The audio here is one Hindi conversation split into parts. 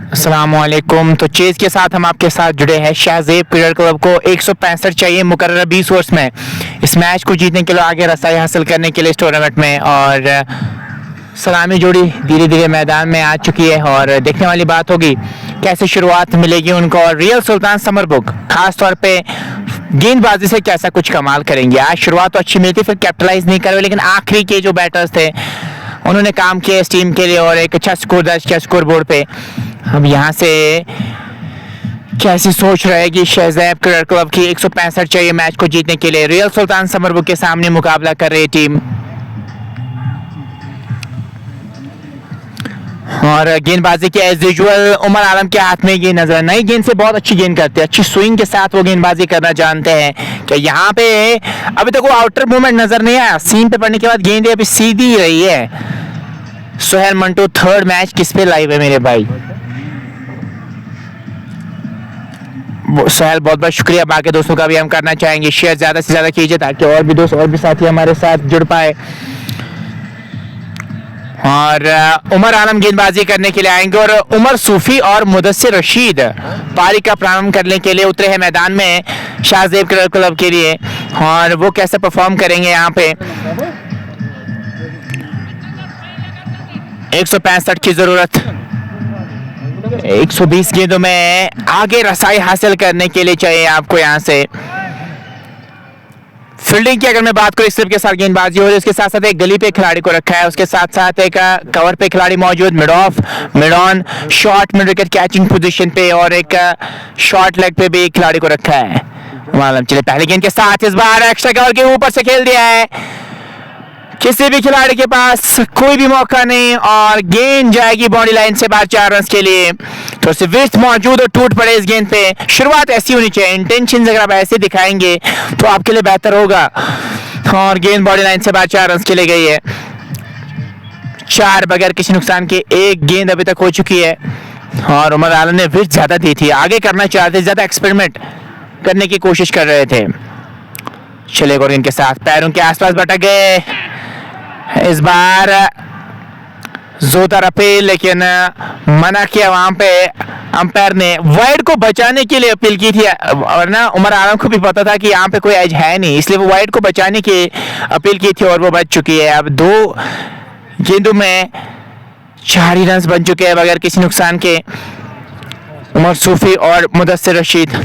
अस्सलामुअलैकुम। तो चेज के साथ हम आपके साथ जुड़े हैं। शाहजेब क्रिकेट क्लब को 165 चाहिए मुकर्रर 20 ओवर्स में इस मैच को जीतने के लिए, आगे रसाई हासिल करने के लिए इस टूर्नामेंट में। और सलामी जोड़ी धीरे धीरे मैदान में आ चुकी है और देखने वाली बात होगी कैसे शुरुआत मिलेगी उनको। और रियल सुल्तान समरबुक खास तौर पे गेंदबाजी से कैसा कुछ कमाल करेंगे। आज शुरुआत तो अच्छी मिली थी, फिर कैपिटलाइज नहीं कर रहे, लेकिन आखिरी के जो बैटर्स थे उन्होंने काम किया इस टीम के लिए और एक अच्छा स्कोर दर्ज किया स्कोर बोर्ड पे। अब यहाँ से कैसी सोच रहेगी शाहजेब क्रिकेट क्लब की। 165 चाहिए मैच को जीतने के लिए। रियल सुल्तान समरबुक के सामने मुकाबला कर रही टीम। और गेंदबाजी के एज यूजुअल उमर आलम के हाथ में गेंद नजर, नई गेंद से बहुत अच्छी गेंद करते हैं, अच्छी स्विंग के साथ वो गेंदबाजी करना जानते हैं। कि यहाँ पे अभी तक वो आउटर मूवमेंट नजर नहीं आया, सीम पे पड़ने के बाद गेंद अभी सीधी रही है। सोहेल मंटो थर्ड मैच किस पे लाइव है मेरे भाई? सोहेल बहुत बहुत शुक्रिया। बाकी दोस्तों का भी हम करना चाहेंगे शेयर ज्यादा से ज्यादा कीजिए ताकि और भी दोस्त और भी साथी हमारे साथ जुड़ पाए। और उमर आलम गेंदबाजी करने के लिए आएंगे और उमर सूफी और मुदस्सिर रशीद पारी का प्रारंभ करने के लिए उतरे हैं मैदान में शाहजेब क्रिकेट क्लब के लिए। और वो कैसे परफॉर्म करेंगे यहाँ पे। 165 की जरूरत 120 गेंदों में आगे रसाई हासिल करने के लिए चाहिए आपको। यहाँ से फील्डिंग की अगर मैं बात करूं, स्लिप के साथ गेंदबाजी हो रही है, उसके साथ साथ एक गली पे खिलाड़ी को रखा है, उसके साथ साथ एक कवर पे खिलाड़ी मौजूद, mid of mid on short mid wicket catching position पे और एक शॉर्ट लेग पे भी एक खिलाड़ी को रखा है। मालूम चले पहली गेंद के साथ इस बार एक्स्ट्रा कवर के ऊपर से खेल दिया है, किसी भी खिलाड़ी के पास कोई भी मौका नहीं और गेंद जाएगी बाउंड्री लाइन से बाहर 4 रन के लिए। तो सिर्फ विस्ट मौजूद और टूट पड़े इस गेंद पे। शुरुआत ऐसी होनी चाहिए, इंटेंशन अगर आप ऐसे दिखाएंगे तो आपके लिए बेहतर होगा। और गेंद बाउंड्री लाइन से बाहर 4 रन के लिए गई है। 4 बगैर किसी नुकसान के एक गेंद अभी तक हो चुकी है। और उमर आलम ने विस्ट ज्यादा दी थी, आगे करना चाहते, ज्यादा एक्सपेरिमेंट करने की कोशिश कर रहे थे। चले और इनके साथ पैरों के आसपास भटक गए इस बार जोरदार अपील, लेकिन मना किया वहां पे अंपायर ने। वाइड को बचाने के लिए अपील की थी, वरना उमर आलम को भी पता था कि यहाँ पे कोई एज है नहीं, इसलिए वो वाइड को बचाने की अपील की थी और वो बच चुकी है। अब 2 गेंदों में 4 ही रन बन चुके हैं बगैर किसी नुकसान के। उमर सूफी और मुदस्सिर रशीद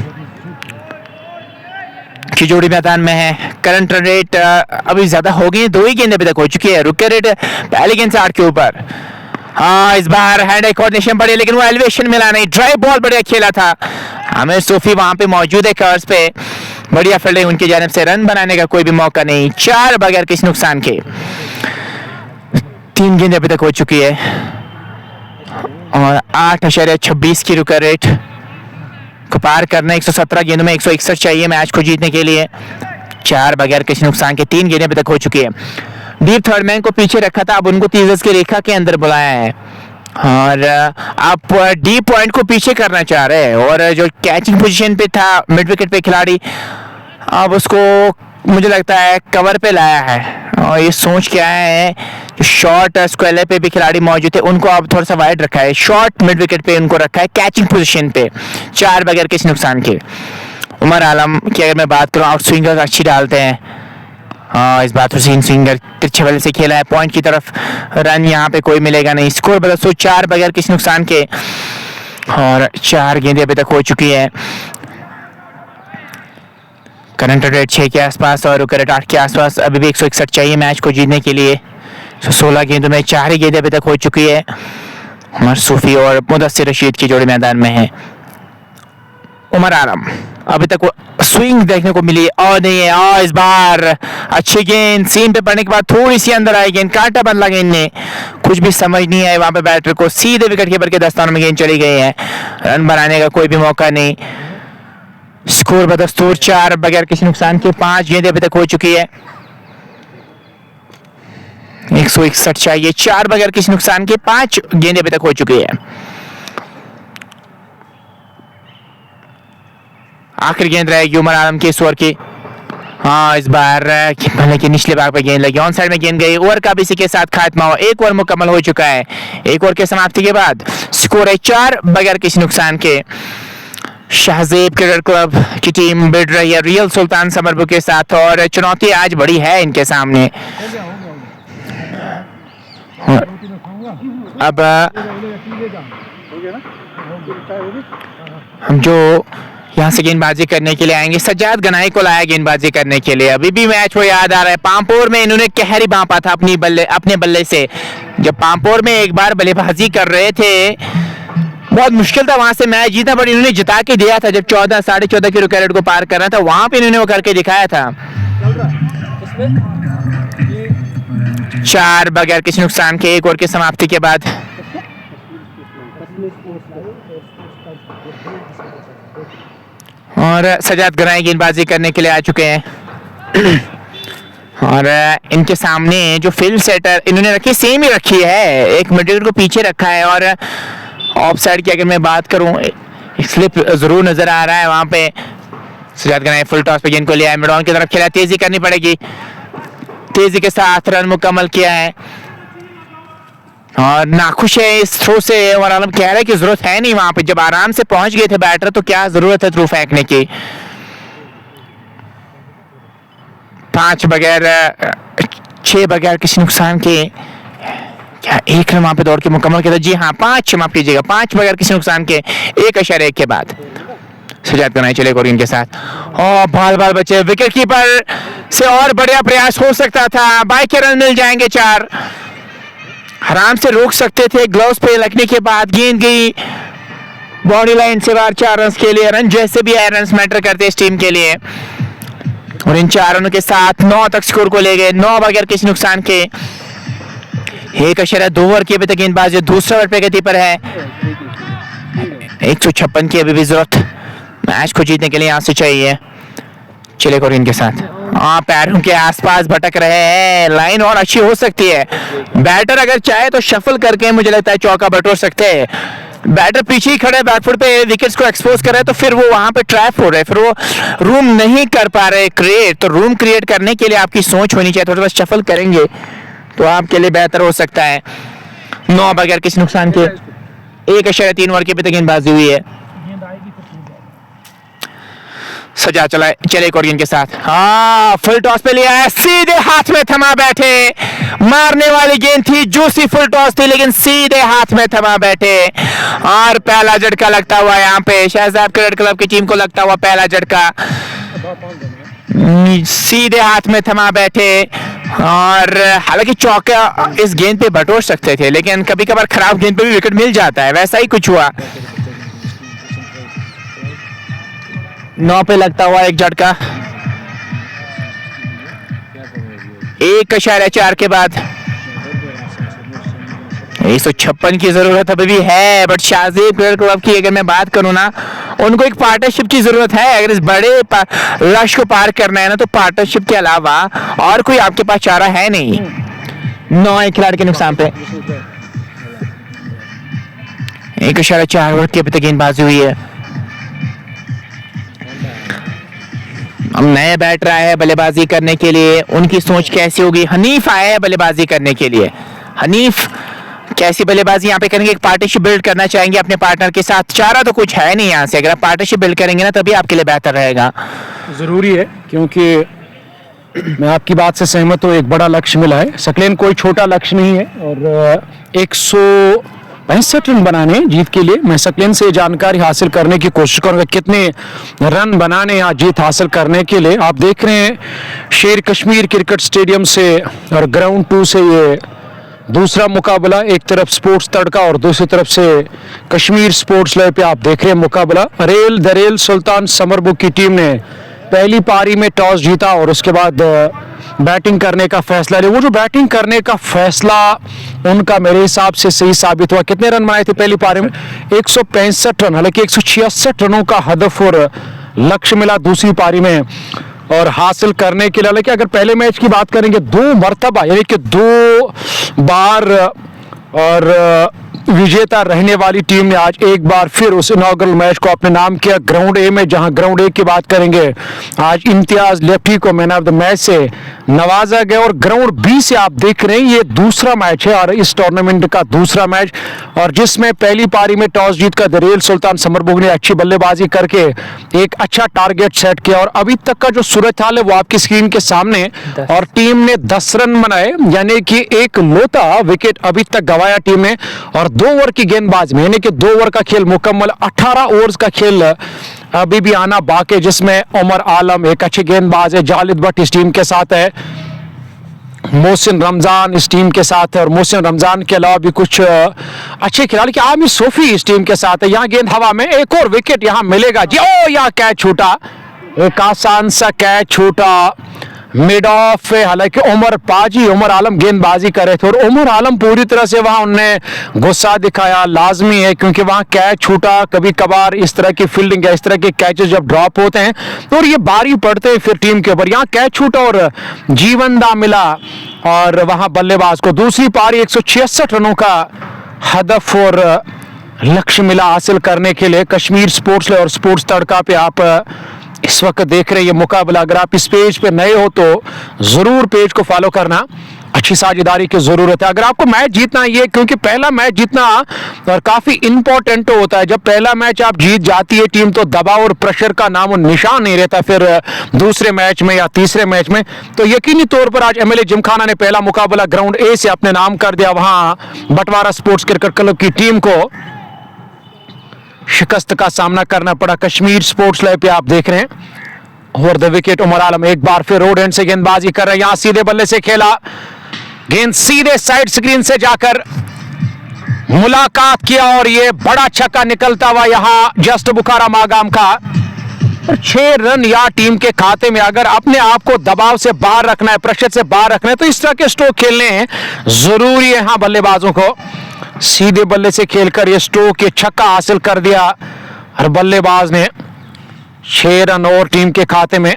की जोड़ी मैदान में है। करंट रन रेट अभी ज्यादा हो गई, 2 ही गेंद अभी तक हो चुकी है। रुके रेट पहली गेंद से 8 के ऊपर। हाँ, इस बार हैंड आई कोऑर्डिनेशन बढ़ी, लेकिन वो एलिवेशन मिला नहीं। ड्राइव बॉल बढ़िया खेला था। आमिर सूफी वहां पे मौजूद है कवर्स पे, बढ़िया फील्डिंग उनकी जानिब से, रन बनाने का कोई भी मौका नहीं। 4 बगैर किसी नुकसान के। 3 गेंद अभी तक हो चुकी है और 8.26 की रुका रेट को पार करना। 117 गेंदों में 161 चाहिए मैच को जीतने के लिए। 4 बगैर किसी नुकसान के 3 गेंदें अभी तक हो चुकी है। डीप थर्ड मैन को पीछे रखा था, अब उनको 30 गज की रेखा के अंदर बुलाया है और आप डीप पॉइंट को पीछे करना चाह रहे हैं। और जो कैचिंग पोजीशन पे था मिड विकेट पे खिलाड़ी, अब उसको मुझे लगता है कवर पे लाया है। और ये सोच क्या है, शॉर्ट स्क्वायर पे भी खिलाड़ी मौजूद थे, उनको अब थोड़ा सा वाइड रखा है, शॉर्ट मिड विकेट पे उनको रखा है कैचिंग पोजीशन पे। 4 बगैर किसी नुकसान के। उमर आलम की अगर मैं बात करूं, आउट स्विंगर अच्छी डालते हैं। हाँ, इस बार तो स्विंगर तिरछे वाले से खेला है पॉइंट की तरफ, रन यहाँ पे कोई मिलेगा नहीं। स्कोर बदल 4 बगैर किसी नुकसान के और 4 गेंदें अभी तक हो चुकी है। करंट रेट 6 के आसपास और रुक रेट 8 के आसपास। अभी भी 161 चाहिए मैच को जीतने के लिए। 16 गेंदों में 4 ही गेंदें अभी तक हो चुकी है। उमर सूफी और मुदस्सिर रशीद की जोड़ी मैदान में है। उमर आलम अभी तक वो स्विंग देखने को मिली और नहीं है। और इस बार अच्छी गेंद सीम पे पड़ने के बाद थोड़ी सी अंदर आई गेंद, कांटा बदला गेंद ने, कुछ भी समझ नहीं आई वहां पे बैटर को। सीधे विकेट कीपर के दस्तानों में गेंद चली गई है, रन बनाने का कोई भी मौका नहीं। स्कोर बदस्तूर 4 बगैर किसी नुकसान के। 5 गेंदें अभी तक हो चुकी है। 161 चाहिए, 4 बगैर किसी नुकसान के। 5 गेंदें अभी तक हो चुकी है। आखिरी गेंद रहेगी उमर आलम की इस ओवर की। हाँ इस बार भले कि निचले भाग पे गेंद लगी, ऑन साइड में गेंद गई। ओवर का भी इसी के साथ खात्मा हुआ, एक ओवर मुकम्मल हो चुका है। एक ओवर के समाप्ति के बाद स्कोर है 4 बगैर किसी नुकसान के। शाहजेब क्रिकेट क्लब की टीम भिड़ रही है रियल सुल्तान समरबू के साथ और चुनौती आज बड़ी है इनके सामने। अब हम जो यहाँ से गेंदबाजी करने के लिए आएंगे, सज्जाद गनाई को लाया गेंदबाजी करने के लिए। अभी भी मैच वो याद आ रहा है, पामपोर में इन्होंने कहरी बांपा था अपने बल्ले से। जब पामपोर में एक बार बल्लेबाजी कर रहे थे, बहुत मुश्किल था वहां से मैच जीतना, पर इन्होंने जिता के दिया था। जब 14-14.5 किलो कैरेट को पार करना था, वहां पे इन्होंने वो करके दिखाया था। 4 बगैर किसी नुकसान के एक ओवर की समाप्ति के बाद और सजाद गनाई गेंदबाजी करने के लिए आ चुके हैं। और इनके सामने जो फील्ड सेटर इन्होंने रखी सेम ही रखी है, एक मिडल को पीछे रखा है। और ऑफ साइड की अगर मैं बात करूं, स्लिप जरूर नजर आ रहा है वहां पे। सजाद गनाई फुल टॉस पे गेंद को लिया है, मिड ऑन की तरफ खेला, तेजी करनी पड़ेगी। तेजी के साथ रन मुकम्मल किया है और नाखुश है इस थ्रो से। और आलम कह रहा है कि जरूरत है नहीं वहां पे, जब आराम से पहुंच गए थे बैटर तो क्या जरूरत है थ्रो फेंकने की। 5 बगैर 6 बगैर किसी नुकसान के, क्या एक रन वहां पे दौड़ के मुकम्मल किया था? जी हाँ 5, माफ कीजिएगा 5 बगैर किसी नुकसान के 1.1 के बाद सजाद गनाई चले कोरियन के साथ। और बाल बचे, विकेट कीपर से और बढ़िया प्रयास हो सकता था। बाई के रन मिल जाएंगे 4, आराम से रोक सकते थे। ग्लव्स पे लगने के बाद गेंद गई बॉडी लाइन से बाहर 4 रन के लिए। रन जैसे भी आए, रन मैटर करते इस टीम के लिए। और इन 4 रनों के साथ 9 तक स्कोर को ले गए, 9 बगैर किसी नुकसान के। 1.2 ओवर की अभी तक गेंदबाजी दूसरे ओवर पे गति पर है। 156 की अभी भी जरूरत मैच को जीतने के लिए यहां से चाहिए। चले कोरियन के साथ पैरों के आसपास भटक रहे हैं, लाइन और अच्छी हो सकती है। बैटर अगर चाहे तो शफल करके मुझे लगता है चौका बटोर सकते हैं। बैटर पीछे ही खड़े बैकफुट पे विकेट्स को एक्सपोज कर रहे हैं, तो फिर वो वहां पे ट्रैप हो रहे हैं, फिर वो रूम नहीं कर पा रहे क्रिएट। तो रूम क्रिएट करने के लिए आपकी सोच होनी चाहिए, थोड़ा सा शफल करेंगे तो आपके लिए बेहतर हो सकता है। 9 बगैर किसी नुकसान के 1.3 ओवर की अभी तक गेंदबाजी हुई है। सजा चला चले कोरियन के साथ, हाँ फुल टॉस पे लिया है, सीधे हाथ में थमा बैठे। मारने वाली गेंद थी, जूसी फुल टॉस थी, लेकिन सीधे हाथ में थमा बैठे। और पहला झटका लगता हुआ यहाँ पे शाहजेब क्रिकेट क्लब की टीम को लगता हुआ पहला झटका, सीधे हाथ में थमा बैठे। और हालांकि चौका इस गेंद पे बटोर सकते थे, लेकिन कभी कभार खराब गेंद पे भी विकेट मिल जाता है, वैसा ही कुछ हुआ। 9 पे लगता हुआ एक झटका, 1.4 के बाद 156 की जरूरत अभी भी है। बट शाहजेब क्रिकेट क्लब की अगर मैं बात करूं ना, उनको एक पार्टनरशिप की जरूरत है। अगर इस बड़े लक्ष्य को पार करना है ना, तो पार्टनरशिप के अलावा और कोई आपके पास चारा है नहीं। 9 खिलाड़ी के नुकसान पे 1.4 ओवर की अभी तक गेंदबाजी हुई है। हम नए बैटर आए हैं बल्लेबाजी करने के लिए, उनकी सोच कैसी होगी? हनीफ आए हैं बल्लेबाजी करने के लिए। हनीफ कैसी बल्लेबाजी यहाँ पे करेंगे? एक पार्टनरशिप बिल्ड करना चाहेंगे अपने पार्टनर के साथ। चारा तो कुछ है नहीं यहाँ से, अगर आप पार्टनरशिप बिल्ड करेंगे ना तभी आपके लिए बेहतर रहेगा। जरूरी है, क्योंकि मैं आपकी बात से सहमत हूँ। एक बड़ा लक्ष्य मिला है, सकलेन कोई छोटा लक्ष्य नहीं है। और 165 रन बनाने जीत के लिए मैं सकलेन से जानकारी हासिल करने की कोशिश करूंगा, कितने रन बनाने यहाँ जीत हासिल करने के लिए। आप देख रहे हैं शेर कश्मीर क्रिकेट स्टेडियम से और ग्राउंड 2 से ये दूसरा मुकाबला। एक तरफ स्पोर्ट्स तड़का और दूसरी तरफ से कश्मीर स्पोर्ट्स लाइव पे आप देख रहे हैं मुकाबला। रेल सुल्तान समरबू की टीम ने पहली पारी में टॉस जीता और उसके बाद बैटिंग करने का फैसला लिया। वो जो बैटिंग करने का फैसला उनका मेरे हिसाब से सही साबित हुआ। कितने रन बनाए थे पहली पारी में? 165 रन, हालांकि 166 रनों का हदफ और लक्ष्य मिला दूसरी पारी में और हासिल करने के लिए। हालांकि अगर पहले मैच की बात करेंगे 2 मरतबा यानी कि 2 बार और विजेता रहने वाली टीम ने आज एक बार फिर उस इनॉग्रल मैच को अपने नाम किया ग्राउंड ए में, जहां ग्राउंड ए की बात करेंगे आज इम्तियाज लेफ्टी को मैन ऑफ द मैच से नवाजा गया। और ग्राउंड बी से आप देख रहे हैं ये दूसरा मैच है और इस टूर्नामेंट का दूसरा मैच, और जिसमें पहली पारी में टॉस जीतकर दरेल सुल्तान समरबुग ने अच्छी बल्लेबाजी करके एक अच्छा टारगेट सेट किया। और अभी तक का जो सूरत हाल है वो आपकी स्क्रीन के सामने, और टीम ने 10 रन बनाए, यानी कि एक लोता विकेट अभी तक गवाया टीम ने। और 2 ओवर की गेंदबाजी में, यानी कि 2 ओवर का खेल मुकम्मल, 18 ओवर्स का खेल अभी भी आना बाकी, जिसमें उमर आलम एक अच्छे गेंदबाज है, जालिद भट्ट इस टीम के साथ है, मोहसिन रमजान इस टीम के साथ है, और मोहसिन रमजान के अलावा भी कुछ अच्छे खिलाड़ी, आमिर सोफी इस टीम के साथ है। यहाँ गेंद हवा में, एक और विकेट यहाँ मिलेगा जी। ओ यहाँ कैच छूटा, एक आसान सा कैच छूटा मिड ऑफ, हालांकि उमर आलम गेंदबाजी कर रहे थे और उमर आलम पूरी तरह से वहां उनने गुस्सा दिखाया, लाजमी है, क्योंकि वहां कैच छूटा। कभी कभार इस तरह की फील्डिंग या इस तरह के कैचेस जब ड्रॉप होते हैं तो और ये भारी पड़ते हैं फिर टीम के ऊपर। यहाँ कैच छूटा और जीवनदा मिला और वहां बल्लेबाज को दूसरी पारी 166 रनों का हदफ और लक्ष्य मिला हासिल करने के लिए। कश्मीर स्पोर्ट्स और स्पोर्ट्स तड़का पे आप इस वक्त देख रहे हैं ये मुकाबला। अगर आप इस पेज पे नए हो तो जरूर पेज को फॉलो करना, अच्छी साझेदारी की जरूरत है। अगर आपको मैच जीतना है, क्योंकि पहला मैच जीतना और काफी इंपॉर्टेंट होता है। जब पहला मैच आप जीत जाती है टीम तो दबाव और प्रेशर का नाम और निशान नहीं रहता फिर दूसरे मैच में या तीसरे मैच में। तो यकीनी तौर पर आज एमएलए जिमखाना ने पहला मुकाबला ग्राउंड ए से अपने नाम कर दिया। वहां बटवारा स्पोर्ट्स क्रिकेट क्लब की टीम को शिकस्त का सामना करना पड़ा। कश्मीर स्पोर्ट्स लाइव पे आप देख रहे हैं। और द विकेट उमर आलम एक बार फिर रोड एंड से गेंदबाजी कर रहे हैं। यहां सीधे बल्ले से खेला, गेंद सीधे साइड स्क्रीन से जाकर मुलाकात किया और ये बड़ा छक्का निकलता हुआ यहां जस्ट बुखारा मागाम का। 6 रन या टीम के खाते में। अगर अपने आप को दबाव से बाहर रखना है, प्रेशर से बाहर रखना है तो इस तरह के स्ट्रोक खेलने हैं जरूरी है। यहां बल्लेबाजों को सीधे बल्ले से खेलकर ये स्ट्रोक, ये छक्का हासिल कर दिया और बल्लेबाज ने 6 रन और टीम के खाते में।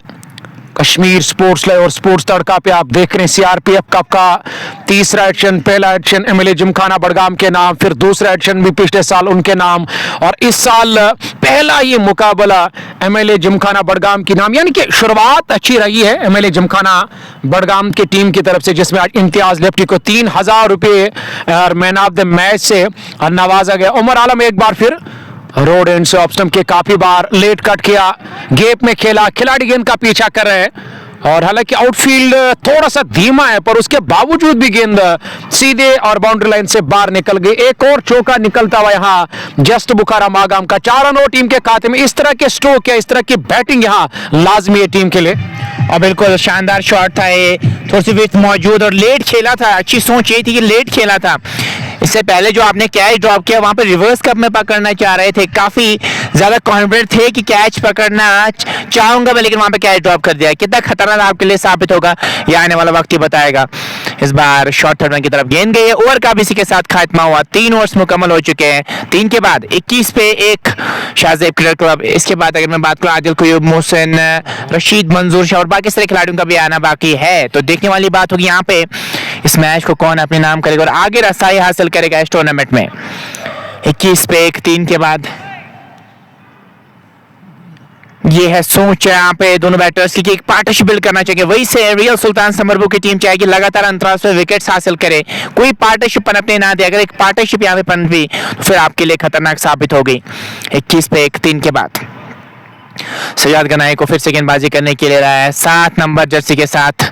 कश्मीर स्पोर्ट्स लाइव और स्पोर्ट्स तड़का पे आप देख रहे हैं सीआरपीएफ कप का तीसरा एडिशन। पहला एडिशन एमएलए जिमखाना बड़गाम के नाम, फिर दूसरा एडिशन भी पिछले साल उनके नाम, और इस साल पहला ये मुकाबला एमएलए जिमखाना बड़गाम की नाम। यानी कि शुरुआत अच्छी रही है एमएलए जिमखाना बड़गाम की टीम की तरफ से, जिसमें आज इम्तियाज लेफ्टी को 3000 रुपये और मैन ऑफ द मैच से नवाजा गया। उमर आलम एक बार फिर रोड एंड से ऑप्शन के काफी बार लेट कट किया, गैप में खेला, खिलाड़ी गेंद का पीछा कर रहे हैं और हालांकि आउटफील्ड थोड़ा सा धीमा है पर उसके बावजूद भी गेंद सीधे और बाउंड्री लाइन से बाहर निकल गई। एक और चौका निकलता हुआ यहाँ जस्ट बुखारा मागाम का। 4 रन और टीम के खाते में। इस तरह के स्ट्रोक या इस तरह की बैटिंग यहाँ लाजमी है टीम के लिए। और बिल्कुल शानदार शॉट था ये, थोड़ी सी विथ मौजूद और लेट खेला था। अच्छी सोच ये थी कि लेट खेला था। इससे पहले जो आपने कैच ड्रॉप किया वहां पर रिवर्स कप में पकड़ना चाह रहे थे, काफी ज्यादा कॉन्फिडेंट थे कि कैच पकड़ना चाहूंगा मैं, लेकिन वहां पे कैच ड्रॉप कर दिया। कितना खतरनाक आपके लिए साबित होगा ये आने वाला वक्त ही बताएगा। इस बार शॉर्ट थर्ड की तरफ गेंद गई है। ओवर का भी इसी के साथ खात्मा हुआ। 3 ओवर्स मुकम्मल हो चुके हैं। 3 के बाद 21 पे 1 शाहजेब क्रिकेट क्लब। इसके बाद अगर मैं बात करूं आदिल कुयूब, मोहसिन, रशीद, मंजूर शाह और बाकी सारे खिलाड़ियों का भी आना बाकी है। तो देखने वाली बात होगी यहाँ पे इस मैच को कौन अपने नाम करेगा और आगे रसाई हासिल करेगा इस टूर्नामेंट में। 21 पे 1, 3 के बाद ये है सोच यहाँ पे दोनों बैटर्स की कि एक पार्टनरशिप बिल्ड करना चाहिए। वही से रियल सुल्तान समरबुग की टीम चाहेगी लगातार अंतराल से विकेट्स हासिल करे, कोई पार्टनरशिप पनपने ना दे। अगर एक पार्टनरशिप यहाँ पे पनपी तो फिर आपके लिए खतरनाक साबित हो गई। 21 पे 1, 3 के बाद सजाद गनाई को फिर से गेंदबाजी करने के लिए रहा है 7 नंबर जर्सी के साथ।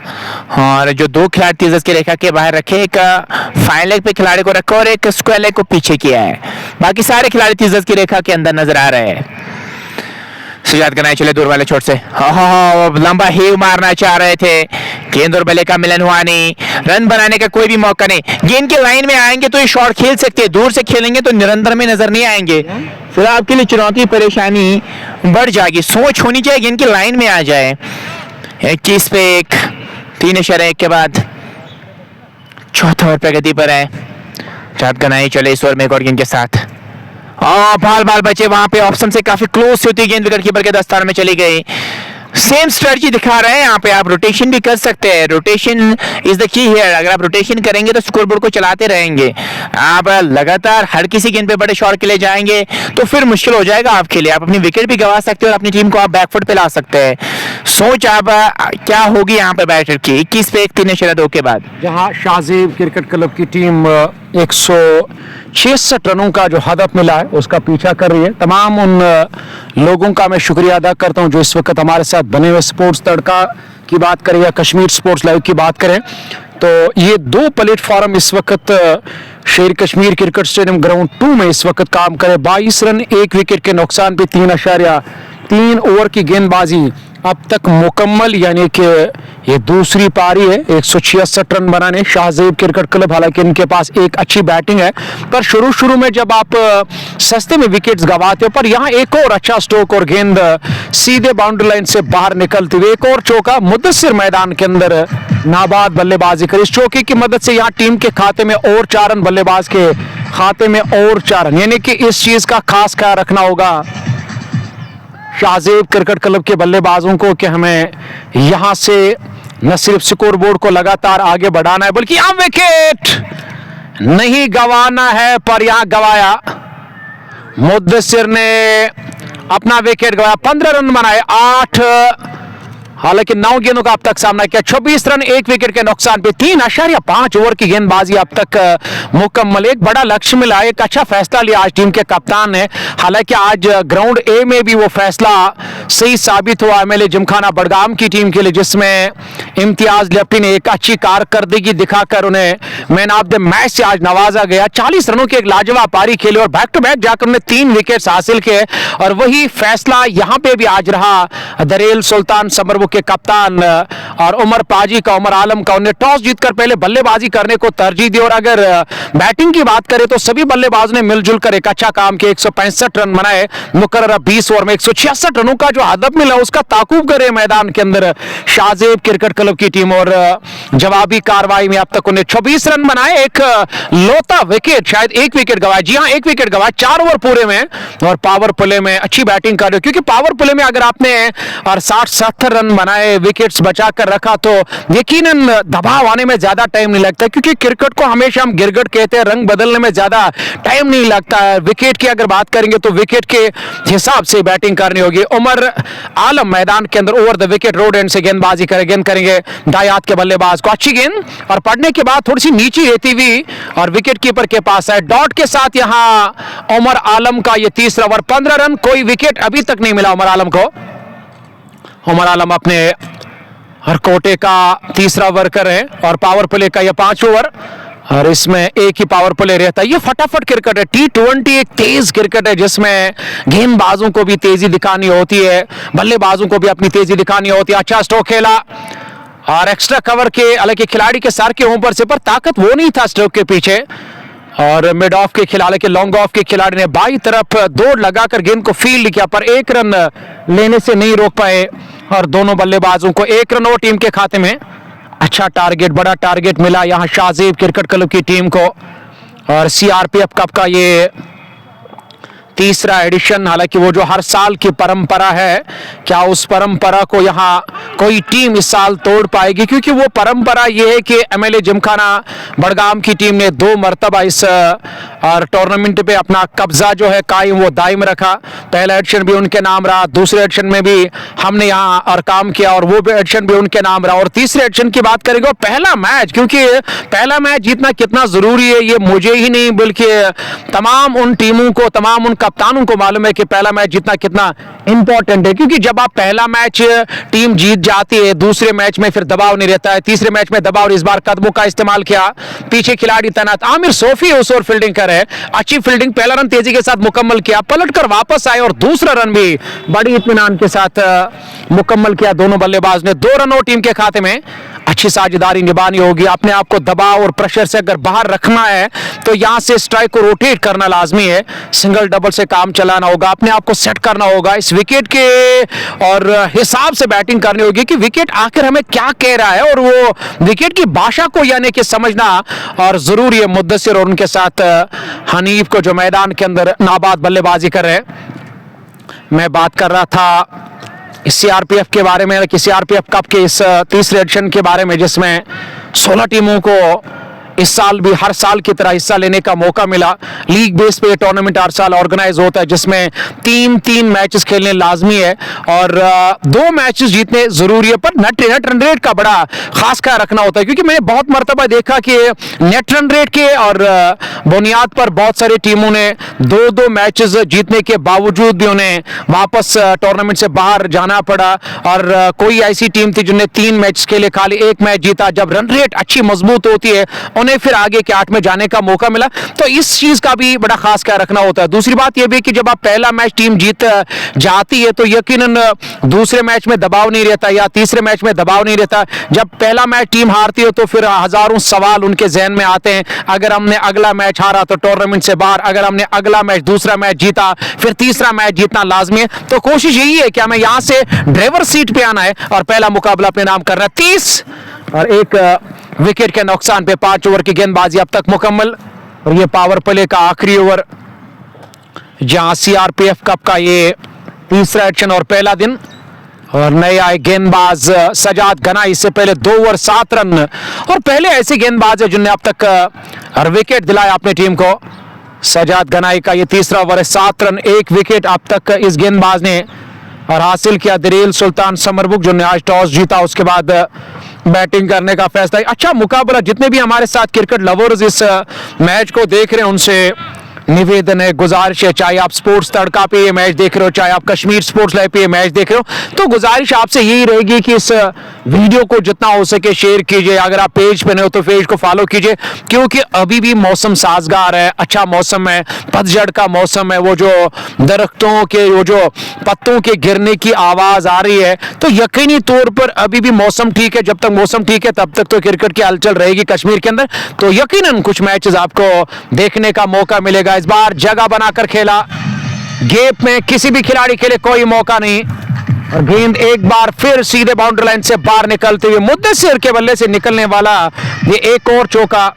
और जो 2 खिलाड़ी तीजस की रेखा के बाहर रखे, एक फाइन लेग पे खिलाड़ी को रखा और एक स्क्वायर लेग को पीछे किया है। बाकी सारे खिलाड़ी तीजस की रेखा के अंदर नजर आ रहे हैं। सजाद गनाई चले दूर वाले छोर से, लंबा हेव मारना चाह रहे थे। गेंद और बल्ले का मिलन हुआ नहीं, रन बनाने का कोई भी मौका नहीं। गेंद के लाइन में आएंगे तो ये शॉट खेल सकते हैं, दूर से खेलेंगे तो निरंतर में नजर नहीं आएंगे। फिर आपके लिए चुनौती परेशानी बढ़ जाएगी। सोच होनी चाहिए गेंद की लाइन में आ जाए। 21 पे 1, 3.1 के बाद चौथा ओवर प्रगति पर है। सजाद गनाई चले इस ओवर में एक और गेंद के साथ। बाल बचे वहां पे, ऑप्शन से काफी क्लोज होती गेंद विकेट कीपर के दस्ताने में चली गई। सेम स्ट्रेटजी दिखा रहे हैं यहाँ पे। आप रोटेशन भी कर सकते हैं, rotation is the key here. अगर आप रोटेशन करेंगे तो स्कोरबोर्ड को चलाते रहेंगे। आप लगातार हर किसी गेंद पे बड़े शॉट के लिए जाएंगे तो फिर मुश्किल हो जाएगा आपके लिए। आप अपनी विकेट भी गंवा सकते हो और अपनी टीम को आप बैकफुट पे ला सकते हैं। सोच आप क्या होगी यहाँ पे बैटर की 21 पे 1 3 इशारा 2 के बाद। जहां शाहजेब क्रिकेट क्लब की टीम 166 रनों का जो हदफ मिला है उसका पीछा कर रही है। तमाम उन लोगों का मैं शुक्रिया अदा करता हूं जो इस वक्त हमारे साथ बने हुए स्पोर्ट्स तड़का की बात करें या कश्मीर स्पोर्ट्स लाइव की बात करें तो ये 2 प्लेटफॉर्म इस वक्त शेर कश्मीर क्रिकेट स्टेडियम ग्राउंड 2 में इस वक्त काम करे। 22 रन 1 विकेट के नुकसान पे 3.3 ओवर की गेंदबाजी अब तक मुकम्मल, यानी कि ये दूसरी पारी है 166 रन बनाने शाहजेब क्रिकेट क्लब। हालांकि इनके पास एक अच्छी बैटिंग है पर शुरू में जब आप सस्ते में विकेट्स गंवाते हो, पर यहाँ एक और अच्छा स्ट्रोक और गेंद सीधे बाउंड्री लाइन से बाहर निकलती हुई एक और चौका। मुद्दसिर मैदान के अंदर नाबाद बल्लेबाजी करी। इस चौके की मदद से यहाँ टीम के खाते में और 4 रन, बल्लेबाज के खाते में और 4 रन, यानी कि इस चीज का खास ख्याल रखना होगा शाहजेब क्रिकेट क्लब के बल्लेबाजों को कि हमें यहां से न सिर्फ स्कोर बोर्ड को लगातार आगे बढ़ाना है बल्कि यहां विकेट नहीं गंवाना है। पर यहां गंवाया, मुद्दसिर ने अपना विकेट गंवाया। 15 रन बनाए, 8 हालांकि 9 गेंदों का अब तक सामना किया। 26 रन 1 विकेट के नुकसान पे 3.5 ओवर की गेंदबाजी अब तक मुकम्मल। एक बड़ा लक्ष्य मिला, एक अच्छा फैसला लिया आज टीम के कप्तान ने। हालांकि आज ग्राउंड ए में भी वो फैसला सही साबित हुआ एमएलए जिमखाना बडगाम की टीम के लिए, जिसमें इम्तियाज लेफ्टी ने एक अच्छी कारकर्दगी दिखाकर उन्हें मैन ऑफ द मैच से आज नवाजा गया। 40 रनों की एक लाजवाब पारी खेली और बैक टू बैक जाकर उन्हें 3 विकेट्स हासिल किए। और वही फैसला यहां पे भी आज रहा दरेल सुल्तान समरबू के कप्तान और उमर पाजी का, उमर आलम का। उन्हें टॉस जीतकर पहले बल्लेबाजी करने को तरजीह दी और अगर बैटिंग की बात करें तो सभी बल्लेबाजों ने मिलजुल कर एक अच्छा काम किया। 165 रन बनाए मुकर्रर 20 ओवर में। 166 रनों का जो हदफ मिला उसका ताकुब करे मैदान के अंदर शाहजेब क्रिकेट क्लब की टीम। और जवाबी कार्रवाई में अब तक उन्हें 26 रन बनाए, एक लोता विकेट, शायद 1 विकेट गंवाया। जी हां, 1 विकेट गंवाया 4 ओवर पूरे में। और पावर प्ले में अच्छी बैटिंग कर रहे हो, क्योंकि पावर प्ले में अगर आपने और 60-70 रन बनाए, विकेट्स बचाकर रखा तो यकीनन दबाव आने में ज्यादा टाइम नहीं लगता। क्योंकि क्रिकेट को हमेशा हम गिरगिट कहते हैं, रंग बदलने में ज्यादा टाइम नहीं लगता है। विकेट की अगर बात करेंगे तो विकेट के हिसाब से बैटिंग करनी होगी। उमर आलम मैदान के अंदर over the wicket road and से गेंदबाजी करेंगे दायात के बल्लेबाज को। अच्छी गेंद और पड़ने के बाद थोड़ी सी नीची रहती हुई और विकेट कीपर के पास है। डॉट के साथ यहां उमर आलम का ये तीसरा ओवर, 15 रन, कोई विकेट अभी तक नहीं मिला उमर आलम को। उमर आलम अपने हर कोटे का तीसरा ओवर कर रहे हैं और पावर प्ले का यह 5 ओवर और इसमें एक ही पावर प्ले रहता है। ये फटाफट क्रिकेट है, T20 एक तेज क्रिकेट है जिसमें गेंदबाजों को भी तेजी दिखानी होती है, बल्लेबाजों को भी अपनी तेजी दिखानी होती है। अच्छा स्ट्रोक खेला और एक्स्ट्रा कवर के, हालांकि खिलाड़ी के सर के ऊपर से, पर ताकत वो नहीं था स्ट्रोक के पीछे। और मिड ऑफ के खिलाड़ी के लॉन्ग ऑफ के खिलाड़ी ने बाई तरफ दौड़ लगाकर गेंद को फील्ड किया पर 1 रन लेने से नहीं रोक पाए। और दोनों बल्लेबाजों को 1 रन और टीम के खाते में। अच्छा टारगेट, बड़ा टारगेट मिला यहां शाहजेब क्रिकेट क्लब की टीम को। और सीआरपीएफ कप का ये तीसरा एडिशन, हालांकि वो जो हर साल की परंपरा है, क्या उस परंपरा को यहां कोई टीम इस साल तोड़ पाएगी? क्योंकि वो परंपरा ये है कि एमएलए जिमखाना बडगाम की टीम ने 2 मरतबा इस और टूर्नामेंट पे अपना कब्जा जो है कायम वो दायम रखा। पहला एडिशन भी उनके नाम रहा, दूसरे एडिशन में भी हमने यहाँ और काम किया और वो भी एडिशन भी उनके नाम रहा। और तीसरे एडिशन की बात करेंगे पहला मैच, क्योंकि पहला मैच जीतना कितना जरूरी है ये मुझे ही नहीं बल्कि तमाम उन टीमों को, तमाम उन कप्तानों को मालूम है कि पहला मैच जीतना कितना इंपॉर्टेंट है। क्योंकि जब आप पहला मैच टीम जीत जाती है, दूसरे मैच में फिर दबाव नहीं रहता है, तीसरे मैच में दबाव। और इस बार कदमों का इस्तेमाल किया, पीछे खिलाड़ी तैनात, आमिर सोफी उस ओर फील्डिंग कर रहे, अच्छी फील्डिंग, पहला रन तेजी के साथ मुकम्मल किया, पलटकर वापस आए और दूसरा रन भी बड़ी इत्मीनान के साथ मुकम्मल किया। दोनों बल्लेबाज ने 2 रन और टीम के खाते में। अच्छी साझेदारी निभानी होगी, अपने आप को दबाव और प्रेशर से अगर बाहर रखना है तो यहां से स्ट्राइक को रोटेट करना लाजमी है, सिंगल डबल से काम चलाना होगा, अपने आप को सेट करना होगा इस विकेट के और हिसाब से बैटिंग करनी होगी कि विकेट आखिर हमें क्या कह रहा है और वो विकेट की भाषा को यानी कि समझना और जरूरी है। मुद्दसिर और उनके साथ हनीफ को जो मैदान के अंदर नाबाद बल्लेबाजी कर रहे हैं। मैं बात कर रहा था इस सीआरपीएफ के बारे में, कि सीआरपीएफ कप के इस तीसरे एडिशन के बारे में, जिसमें 16 टीमों को इस साल भी हर साल की तरह हिस्सा लेने का मौका मिला। लीग बेस पे टूर्नामेंट हर साल ऑर्गेनाइज होता है, जिसमें 3-3 मैचेस खेलने लाजमी है और 2 मैचेस जीतने जरूरी है। पर नेट रन रेट का बड़ा खास ख्याल रखना होता है, क्योंकि मैंने बहुत मरतबा देखा कि नेट रन रेट के और बुनियाद पर बहुत सारी टीमों ने 2-2 मैचेस जीतने के बावजूद भी उन्हें वापस टूर्नामेंट से बाहर जाना पड़ा। और कोई ऐसी टीम थी जिन्हें 3 मैच खेले, खाली 1 मैच जीता। जब रन रेट अच्छी मजबूत होती है, उन्हें फिर आगे के 8 में जाने का मौका मिला। तो इस चीज का भी बड़ा खास ख्याल रखना होता है। दूसरी बात यह भी कि जब आप पहला मैच टीम जीत जाती है तो यकीनन दूसरे मैच में दबाव नहीं रहता या तीसरे मैच में दबाव नहीं रहता। जब पहला मैच टीम हारती है तो फिर हजारों सवाल उनके जहन में आते हैं। अगर हमने अगला मैच हारा तो टूर्नामेंट से बाहर, अगर हमने अगला मैच दूसरा मैच जीता फिर तीसरा मैच जीतना लाजमी है। तो कोशिश यही है कि हमें यहां से ड्राइवर सीट पे आना है और पहला मुकाबला अपने नाम करना है। 30 और 1 विकेट के नुकसान पे 5 ओवर की गेंदबाजी अब तक मुकम्मल। और ये पावर प्ले का आखिरी ओवर, जहां सीआरपीएफ कप का ये तीसरा एडिशन और पहला दिन। और नए आए गेंदबाज सजाद गनाई, इससे पहले 2 ओवर 7 रन और पहले ऐसे गेंदबाज है जिनने अब तक विकेट दिलाया अपनी टीम को। सजाद गनाई का ये तीसरा ओवर है, 7 रन 1 विकेट अब तक इस गेंदबाज ने और हासिल किया। दरील सुल्तान समरबुक जिन्होंने आज टॉस जीता, उसके बाद बैटिंग करने का फैसला। अच्छा मुकाबला, जितने भी हमारे साथ क्रिकेट लवर्स इस मैच को देख रहे हैं उनसे निवेदन है, गुजारिश है, चाहे आप स्पोर्ट्स तड़का पे ये मैच देख रहे हो, चाहे आप कश्मीर स्पोर्ट्स लाइव पे ये मैच देख रहे हो, तो गुजारिश आपसे यही रहेगी कि इस वीडियो को जितना हो सके शेयर कीजिए। अगर आप पेज पे नहीं हो तो पेज को फॉलो कीजिए, क्योंकि अभी भी मौसम साजगार है, अच्छा मौसम है, पतझड़ का मौसम है। वो जो दरख्तों के वो जो पत्तों के गिरने की आवाज आ रही है, तो यकीनी तौर पर अभी भी मौसम ठीक है। जब तक मौसम ठीक है तब तक तो क्रिकेट की हलचल रहेगी कश्मीर के अंदर। तो यकीनन कुछ मैचेस आपको देखने का मौका मिलेगा। इस बार जगह बनाकर खेला, गैप में किसी भी खिलाड़ी के लिए कोई मौका नहीं और गेंद एक बार फिर सीधे बाउंड्री लाइन से बाहर निकलते हुए मुद्दसिर के बल्ले से निकलने वाला ये एक और चौका।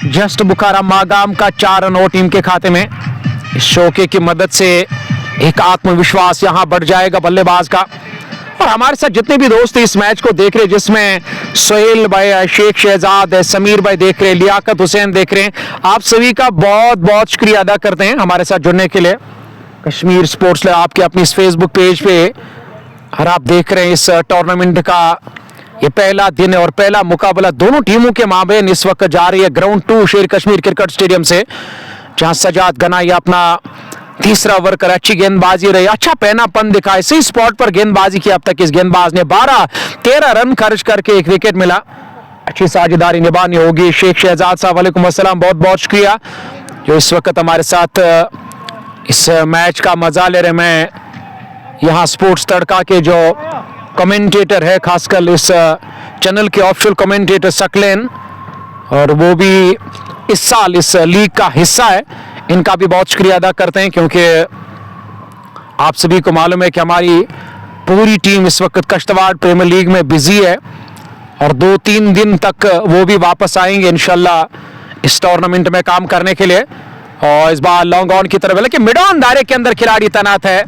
जस्ट बुखारा मागाम का 4 रन और टीम के खाते में। इस चौके की मदद से एक आत्मविश्वास यहां बढ़ जाएगा बल्लेबाज का। और हमारे साथ जितने भी दोस्त इस मैच को देख रहे हैं, जिसमें सोहेल भाई है, शेख शहजाद है, समीर भाई देख रहे हैं, लियाकत हुसैन देख रहे हैं, आप सभी का बहुत बहुत शुक्रिया अदा करते हैं हमारे साथ जुड़ने के लिए। कश्मीर स्पोर्ट्स लाइव आपके अपनी इस फेसबुक पेज पे और आप देख रहे हैं इस टूर्नामेंट का ये पहला दिन है और पहला मुकाबला दोनों टीमों के माबेन इस वक्त जा रही है ग्राउंड 2 शेर कश्मीर क्रिकेट स्टेडियम से, जहां सजाद गनाई अपना तीसरा ओवर कर अच्छी गेंदबाजी रही, अच्छा पहनापन दिखाए, सही स्पॉट पर गेंदबाजी की। अब तक इस गेंदबाज ने 12-13 रन खर्च करके 1 विकेट मिला। अच्छी साझेदारी निभानी होगी। शेख शहजाद साहब वालेकुम अस्सलाम, बहुत बहुत शुक्रिया जो इस वक्त हमारे साथ इस मैच का मजा ले रहे। मैं यहाँ स्पोर्ट्स तड़का के जो कमेंटेटर है, खासकर इस चैनल के ऑफिशियल कमेंटेटर सकलेन, और वो भी इस साल इस लीग का हिस्सा है, इनका भी बहुत शुक्रिया अदा करते हैं, क्योंकि आप सभी को मालूम है कि हमारी पूरी टीम इस वक्त कश्तवाड़ प्रीमियर लीग में बिजी है और 2-3 दिन तक वो भी वापस आएंगे इंशाल्लाह इस टूर्नामेंट में काम करने के लिए। और इस बार लॉन्ग ऑन की तरफ, लेकिन मिड ऑन दायरे के अंदर खिलाड़ी तैनात है,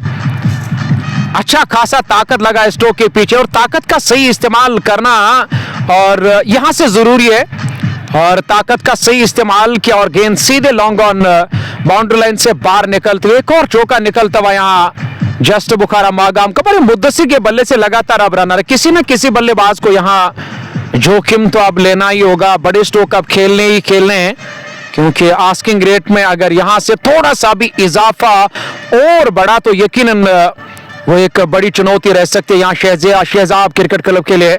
अच्छा खासा ताकत लगा स्ट्रोक के पीछे और ताकत का सही इस्तेमाल करना और यहां से जरूरी है। और ताकत का सही इस्तेमाल किया और गेंद सीधे लॉन्ग ऑन बाउंड्री लाइन से बाहर निकलते हुए एक और चौका निकलता हुआ यहाँ जस्ट बुखारा मागाम का। पर मुद्दसिर के बल्ले से लगातार अब रन, किसी न किसी बल्लेबाज को यहाँ जोखिम तो अब लेना ही होगा। बड़े स्ट्रोक अब खेलने ही खेलने हैं, क्योंकि आस्किंग रेट में अगर यहां से थोड़ा सा भी इजाफा और बढ़ा तो यकीनन वो एक बड़ी चुनौती रह सकती है यहाँ शहजाद क्रिकेट क्लब के लिए,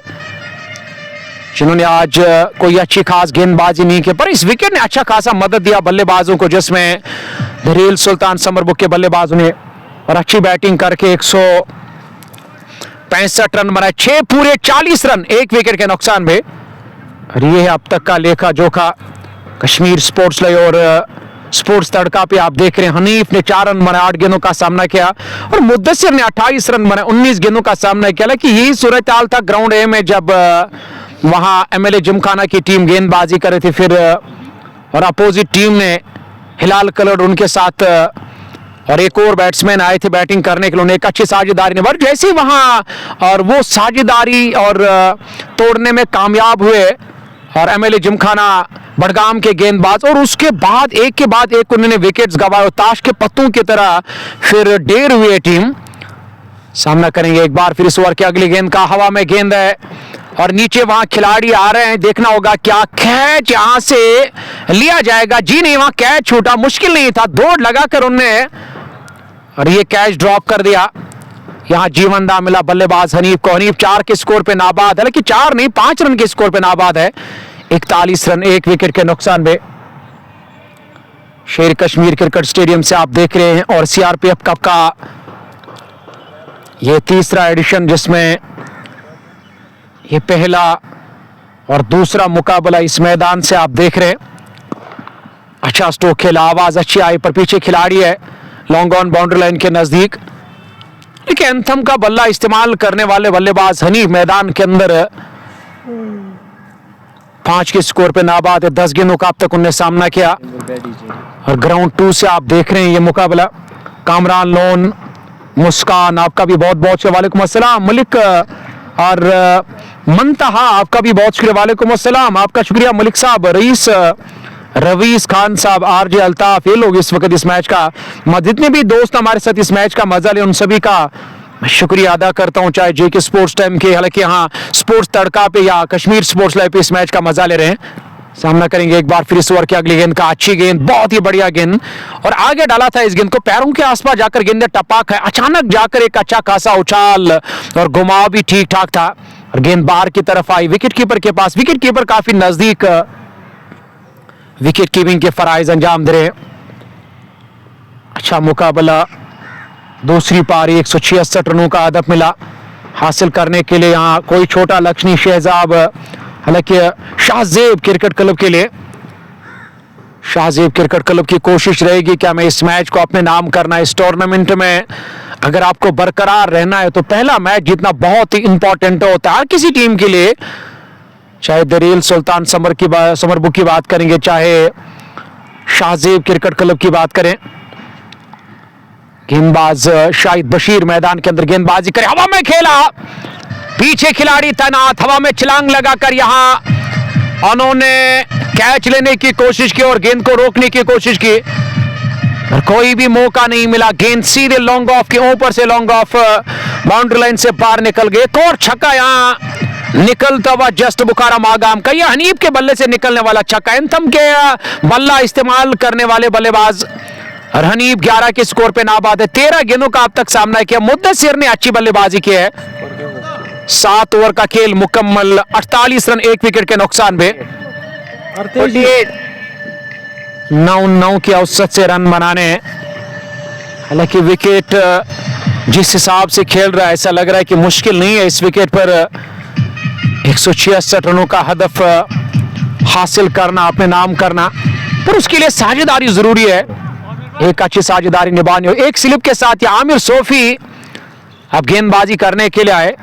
जिन्होंने आज कोई अच्छी खास गेंदबाजी नहीं की। पर इस विकेट ने अच्छा खासा मदद दिया बल्लेबाजों को, जिसमें दरील सुल्तान समरबुक के बल्लेबाजों ने और अच्छी बैटिंग करके 165 रन बनाए, 6 पूरे 40 रन 1 विकेट के नुकसान में। और ये है अब तक का लेखा जोखा कश्मीर स्पोर्ट्स लाइव और स्पोर्ट्स तड़का पे आप देख रहे हैं। हनीफ ने 4 रन बनाए, 8 गेंदों का सामना किया और मुद्दसिर ने 28 रन बनाए, 19 गेंदों का सामना किया। कि यही सूरत हाल था ग्राउंड ए में जब वहां एमएलए जिमखाना की टीम गेंदबाजी कर रही थी, फिर और अपोजिट टीम ने हिलाल कलर उनके साथ और एक और बैट्समैन आए थे बैटिंग करने के लिए, उन्हें एक अच्छी साझेदारी ने जैसे ही वहां और वो साझेदारी और तोड़ने में कामयाब हुए और एमएलए जिमखाना बड़गाम के गेंदबाज, और उसके बाद एक के बाद एक उन्होंने विकेट्स गंवाए। ताश के पत्तों की तरह फिर ढेर हुए टीम सामना करेंगे एक बार फिर इस ओवर की अगली गेंद का। हवा में गेंद है और नीचे वहां खिलाड़ी आ रहे हैं, देखना होगा क्या कैच यहां से लिया जाएगा। जी नहीं, वहां कैच छूटा, मुश्किल नहीं था, दौड़ लगाकर उनने और ये कैच ड्रॉप कर दिया। यहां जीवनदान मिला बल्लेबाज हनीफ को। हनीफ 4 के स्कोर पे नाबाद, हालांकि 4 नहीं 5 रन के स्कोर पे नाबाद है। 41 रन 1 विकेट के नुकसान में। शेर कश्मीर क्रिकेट स्टेडियम से आप देख रहे हैं और सीआरपीएफ कप का ये तीसरा एडिशन, जिसमें ये पहला और दूसरा मुकाबला इस मैदान से आप देख रहे हैं। अच्छा स्ट्रोक खेला, आवाज अच्छी आई, पर पीछे खिलाड़ी है लॉन्ग ऑन बाउंड्री लाइन के नजदीक। लेकिन एंथम का बल्ला इस्तेमाल करने वाले बल्लेबाज हनीफ मैदान के अंदर 5 के स्कोर पे नाबाद है। 10 गेंदों का अब तक उन्हें सामना किया। और ग्राउंड 2 से आप देख रहे हैं ये मुकाबला। कामरान लोन, मुस्कान, आपका भी बहुत बहुत शुक्रिया, वालेकुम अस्सलाम। मलिक और मंतहा, आपका भी बहुत शुक्रिया, वालेकुम अस्सलाम। आपका शुक्रिया मलिक साहब, रईस, रवीस खान साहब, आरजे अल्ताफ, ये लोग इस वक्त इस मैच का, जितने भी दोस्त हमारे साथ इस मैच का मजा ले, उन सभी का मैं शुक्रिया अदा करता हूं, चाहे जेके स्पोर्ट्स टाइम के, हालांकि यहाँ स्पोर्ट्स तड़का पे या कश्मीर स्पोर्ट्स लाइव पे इस मैच का मजा ले रहे हैं। सामना करेंगे एक बार फिर इस ओवर की अगली गेंद का। अच्छी गेंद, बहुत ही बढ़िया गेंद, और आगे डाला था इस गेंद को, पैरों के आसपास जाकर गेंद टपक है, अचानक जाकर एक अच्छा खासा उछाल और घुमाव भी ठीक ठाक था और गेंद बाहर की तरफ आई विकेट कीपर के पास। विकेट कीपर काफी नजदीक विकेट कीपिंग के फराइज अंजाम दे रहे हैं। अच्छा मुकाबला, दूसरी पारी 166 रनों का हदफ मिला हासिल करने के लिए। यहाँ कोई छोटा लक्ष्य नहीं शहजाब, हालांकि शाहजेब क्रिकेट क्लब के लिए, शाहजेब क्रिकेट क्लब की कोशिश रहेगी कि हमें इस मैच को अपने नाम करना है। इस टूर्नामेंट में अगर आपको बरकरार रहना है तो पहला मैच जीतना बहुत ही इंपॉर्टेंट होता है हर किसी टीम के लिए, चाहे दरील सुल्तान समरबुक की बात करेंगे, चाहे शाहजेब क्रिकेट क्लब की बात करें। गेंदबाज शाहिद बशीर मैदान के अंदर गेंदबाजी करे, हवा में खेला, पीछे खिलाड़ी तैनात, हवा में छलांग लगाकर यहां उन्होंने कैच लेने की कोशिश की और गेंद को रोकने की कोशिश की, और कोई भी मौका नहीं मिला। गेंद सीधे लॉन्ग ऑफ के ऊपर से लॉन्ग ऑफ बाउंड्री लाइन से बाहर निकल गए। एक और छक्का यहां निकलता हुआ जस्ट बुखाराम आगाम का, यह हनीफ के बल्ले से निकलने वाला छक्का। एंथम के बल्ला इस्तेमाल करने वाले बल्लेबाज और हनीफ 11 के स्कोर पे नाबाद है। 13 गेंदों का अब तक सामना किया। मुद्दसिर ने अच्छी बल्लेबाजी की है। 7 ओवर का खेल मुकम्मल, 48 रन 1 विकेट के नुकसान में। 9 के औसत से रन बनाने, हालांकि विकेट जिस हिसाब से खेल रहा है ऐसा लग रहा है कि मुश्किल नहीं है इस विकेट पर 166 रनों का हदफ हासिल करना, अपने नाम करना, पर उसके लिए साझेदारी जरूरी है। एक अच्छी साझेदारी निभानी हो। एक स्लिप के साथ आमिर सोफी अब गेंदबाजी करने के लिए आए।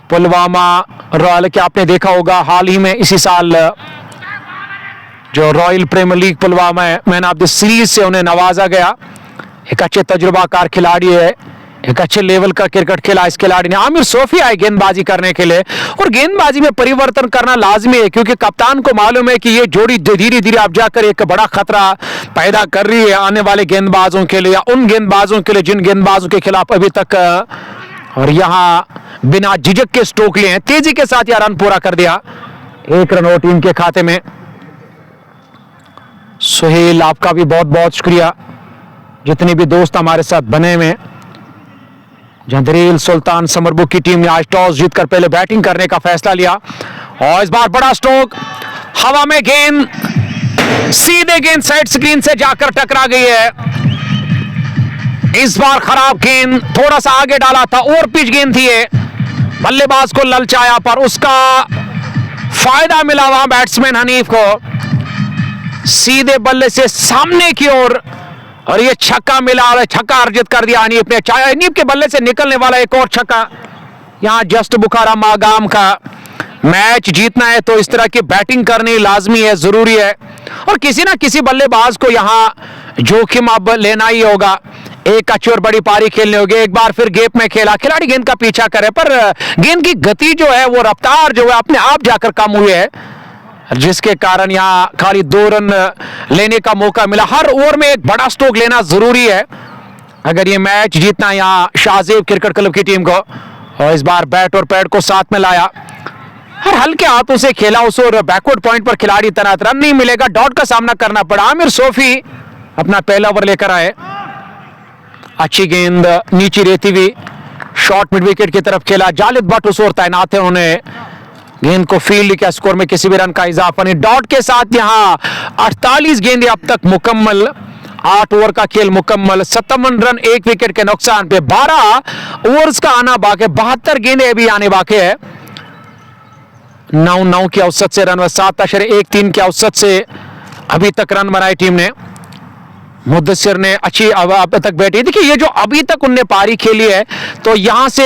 पुलवामा रॉयल के आपने देखा होगा हाल ही में इसी साल जो रॉयल प्रीमियर लीग पुलवामा है, मैन ऑफ द सीरीज से उन्हें नवाजा गया। एक अच्छे तजुर्बाकार खिलाड़ी है, एक अच्छे लेवल का क्रिकेट खेला इस खिलाड़ी ने। आमिर सोफी आए गेंदबाजी करने के लिए, और गेंदबाजी में परिवर्तन करना लाजमी है क्योंकि कप्तान को मालूम है कि ये जोड़ी धीरे धीरे अब जाकर एक बड़ा खतरा पैदा कर रही है आने वाले गेंदबाजों के लिए, या उन गेंदबाजों के लिए जिन गेंदबाजों के खिलाफ अभी तक, और यहां बिना झिझक के स्ट्रोक लिए हैं। तेजी के साथ यह रन पूरा कर दिया, 1 रन और टीम के खाते में। सुहेल, आपका भी बहुत बहुत शुक्रिया, जितने भी दोस्त हमारे साथ बने हुए। दरील सुल्तान समरबुक की टीम ने आज टॉस जीतकर पहले बैटिंग करने का फैसला लिया, और इस बार बड़ा स्ट्रोक, हवा में गेंद, सीधे गेंद साइड स्क्रीन से जाकर टकरा गई है। इस बार खराब गेंद, थोड़ा सा आगे डाला था, और पिच गेंद थी ये, बल्लेबाज को ललचाया पर उसका फायदा मिला वहां बैट्समैन हनीफ को, सीधे बल्ले से सामने की ओर, और ये छक्का मिला, छक्का अर्जित कर दिया हनीफ ने। चाहे हनीफ के बल्ले से निकलने वाला एक और छक्का, यहां जस्ट बुखाराम आगाम का। मैच जीतना है तो इस तरह की बैटिंग करनी लाजमी है, जरूरी है। और किसी ना किसी बल्लेबाज को यहां जोखिम अब लेना ही होगा। एक अच्छी और बड़ी पारी खेलनी होगी। एक बार फिर गैप में खेला, खिलाड़ी गेंद का पीछा करे, पर गेंद की गति जो है, वो रफ्तार जो है अपने आप जाकर कम हुई है, जिसके कारण यहां खाली 2 रन लेने का मौका मिला। हर ओवर में एक बड़ा स्ट्रोक लेना जरूरी है अगर ये मैच जीतना यहां शाहजेब क्रिकेट क्लब की टीम को। और इस बार बैट और पैड को साथ में लाया, हर हल्के हाथों से खेला उस और बैकवर्ड पॉइंट पर खिलाड़ी तैनात, रन नहीं मिलेगा, डॉट का सामना करना पड़ा। आमिर सोफी अपना पहला ओवर लेकर आए। अच्छी गेंद नीचे रहती हुई शॉर्ट मिड विकेट की तरफ खेला। जालिद भट्ट उस ओर तैनात है, उन्होंने गेंद को फील्ड किया, स्कोर में किसी भी रन का इजाफा नहीं। डॉट के साथ यहां 48 गेंदें अब तक मुकम्मल, 8 ओवर का खेल मुकम्मल, 57 रन 1 विकेट के नुकसान पे। 12 ओवर्स का आना बाकी, 72 गेंदें अभी आने बाकी है। 9-9 की औसत से रन, 7.13 की औसत से अभी तक रन बनाए टीम ने। मुद्दसिर ने अच्छी अब तक बैठी। देखिए ये जो अभी तक उनने पारी खेली है, तो यहां से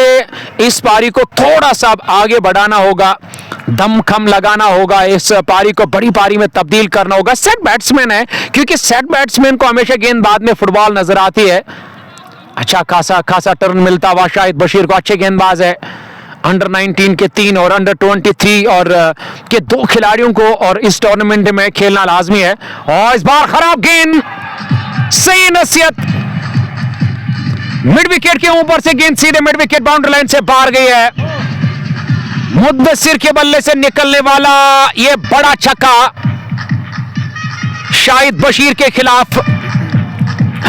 इस पारी को थोड़ा सा आगे बढ़ाना होगा, दमखम लगाना होगा, इस पारी को बड़ी पारी में तब्दील करना होगा। सेट बैट्समैन है, क्योंकि सेट बैट्समैन को हमेशा गेंदबाज में फुटबॉल नजर आती है। अच्छा खासा टर्न मिलता हुआ शाहिद बशीर को, अच्छे गेंदबाज है। अंडर 19 के 3 और अंडर 23 और के 2 खिलाड़ियों को और इस टूर्नामेंट में खेलना लाजमी है। और इस बार खराब गेंद, सही नसीहत, मिड विकेट के ऊपर से गेंद सीधे मिड विकेट बाउंड्री लाइन से बाहर गई है। मुद्दसिर के बल्ले से निकलने वाला यह बड़ा छक्का शाहिद बशीर के खिलाफ।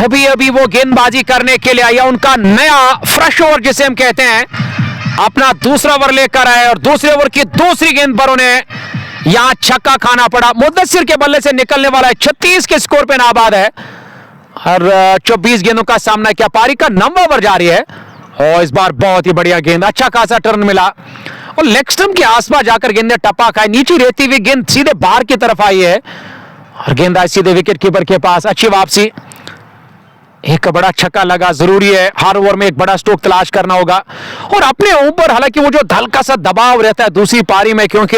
अभी वो गेंदबाजी करने के लिए आया, उनका नया फ्रेश ओवर जिसे हम कहते हैं, अपना दूसरा ओवर लेकर आए और दूसरे ओवर की दूसरी गेंद पर उन्हें यहां छक्का खाना पड़ा। मुद्दसिर के बल्ले से निकलने वाला है, 36 के स्कोर पे नाबाद है और 24 गेंदों का सामना किया। पारी का 9वां ओवर जारी है और इस बार बहुत ही बढ़िया गेंद, अच्छा खासा टर्न मिला और लेग स्टंप के आसपास जाकर गेंद ने टप्पा खाई। नीचे रहती हुई गेंद सीधे बाहर की तरफ आई है और गेंद आई सीधे विकेट कीपर के पास। अच्छी वापसी, एक बड़ा छक्का लगा, जरूरी है हर ओवर में एक बड़ा स्ट्रोक तलाश करना होगा और अपने ऊपर, हालांकि वो जो हल्का सा दबाव रहता है दूसरी पारी में, क्योंकि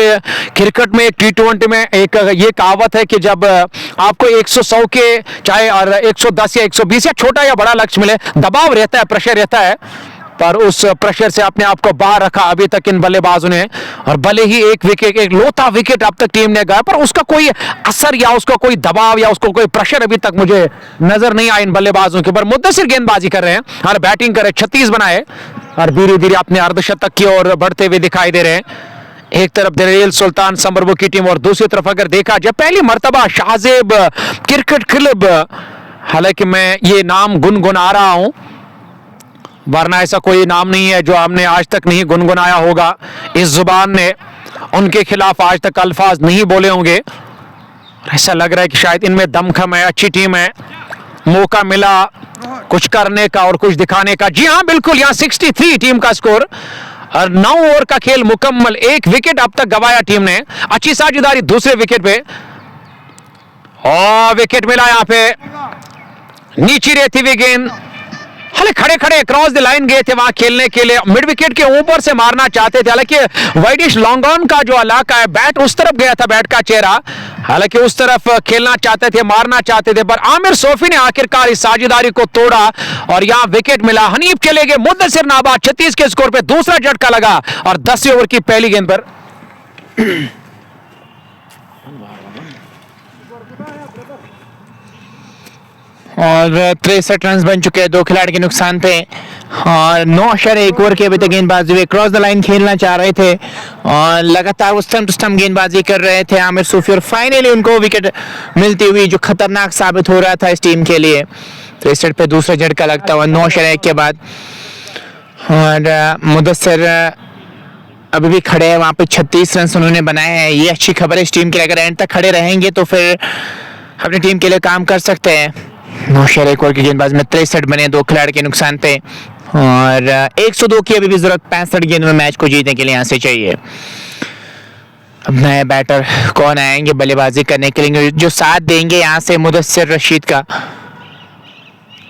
क्रिकेट में T20 में एक ये कहावत है कि जब आपको 100 के चाहे और 110 या 120 या छोटा या बड़ा लक्ष्य मिले, दबाव रहता है, प्रेशर रहता है, पर उस प्रेशर से अपने आप को बाहर रखा अभी तक इन बल्लेबाजों ने। और भले ही एक विकेट, एक लौता विकेट अब तक टीम ने गया, पर उसका कोई असर या उसका कोई दबाव या उसको कोई प्रेशर अभी तक मुझे नजर नहीं आया इन बल्लेबाजों के ऊपर। मुद्दसिर गेंदबाजी कर रहे हैं और बैटिंग कर रहे, 36 बनाए और धीरे धीरे अपने अर्धशतक की ओर बढ़ते हुए दिखाई दे रहे हैं। एक तरफ दरेल सुल्तान संबरबो की टीम और दूसरी तरफ अगर देखा जाए पहली मर्तबा शाहजेब क्रिकेट क्लब, हालांकि मैं ये नाम गुनगुना रहा हूं, वरना ऐसा कोई नाम नहीं है जो हमने आज तक नहीं गुनगुनाया होगा। इस जुबान ने उनके खिलाफ आज तक अल्फाज नहीं बोले होंगे। ऐसा लग रहा है कि शायद इनमें दमखम है, अच्छी टीम है, मौका मिला कुछ करने का और कुछ दिखाने का। जी हाँ बिल्कुल, यहाँ 63 टीम का स्कोर और 9 ओवर का खेल मुकम्मल, 1 विकेट अब तक गवाया टीम ने। अच्छी साझेदारी दूसरे विकेट पे और विकेट मिला यहाँ पे, नीचे रहती हुई गेंद, हालांकि खड़े खड़े क्रॉस द लाइन गए थे वहां खेलने के लिए, मिड विकेट के ऊपर से मारना चाहते थे। हालांकि वाइडिश लॉन्ग ऑन का जो इलाका है, बैट उस तरफ गया था, बैट का चेहरा, हालांकि उस तरफ खेलना चाहते थे, मारना चाहते थे, पर आमिर सोफी ने आखिरकार इस साझेदारी को तोड़ा और यहां विकेट मिला। हनीफ चले गए, मुद्दसिर नाबाद, 36 के स्कोर पे दूसरा झटका लगा और 10वें ओवर की पहली गेंद पर और 63 रन बन चुके हैं 2 खिलाड़ी के नुकसान पे और 9.1 ओवर के अभी तक गेंदबाजी हुई। क्रॉस द लाइन खेलना चाह रहे थे और लगातार स्टंप टू स्टंप गेंदबाजी कर रहे थे आमिर सूफी और फाइनली उनको विकेट मिलती हुई, जो खतरनाक साबित हो रहा था इस टीम के लिए। 63 पे दूसरा झटका लगता हुआ 9.1 के बाद और मुद्दसिर अभी भी खड़े हैं वहां पे, 36 रन उन्होंने बनाए हैं। ये अच्छी खबर है इस टीम के लिए, अगर एंड तक खड़े रहेंगे तो फिर अपनी टीम के लिए काम कर सकते हैं। 9.1 ओवर की गेंदबाजी में 63 बने 2 खिलाड़ी के नुकसान पे और 102 की अभी भी जरूरत 65 गेंद में मैच को जीतने के लिए यहां से चाहिए। अब नए बैटर कौन आएंगे बल्लेबाजी करने के लिए जो साथ देंगे यहां से मुदस्सिर रशीद का।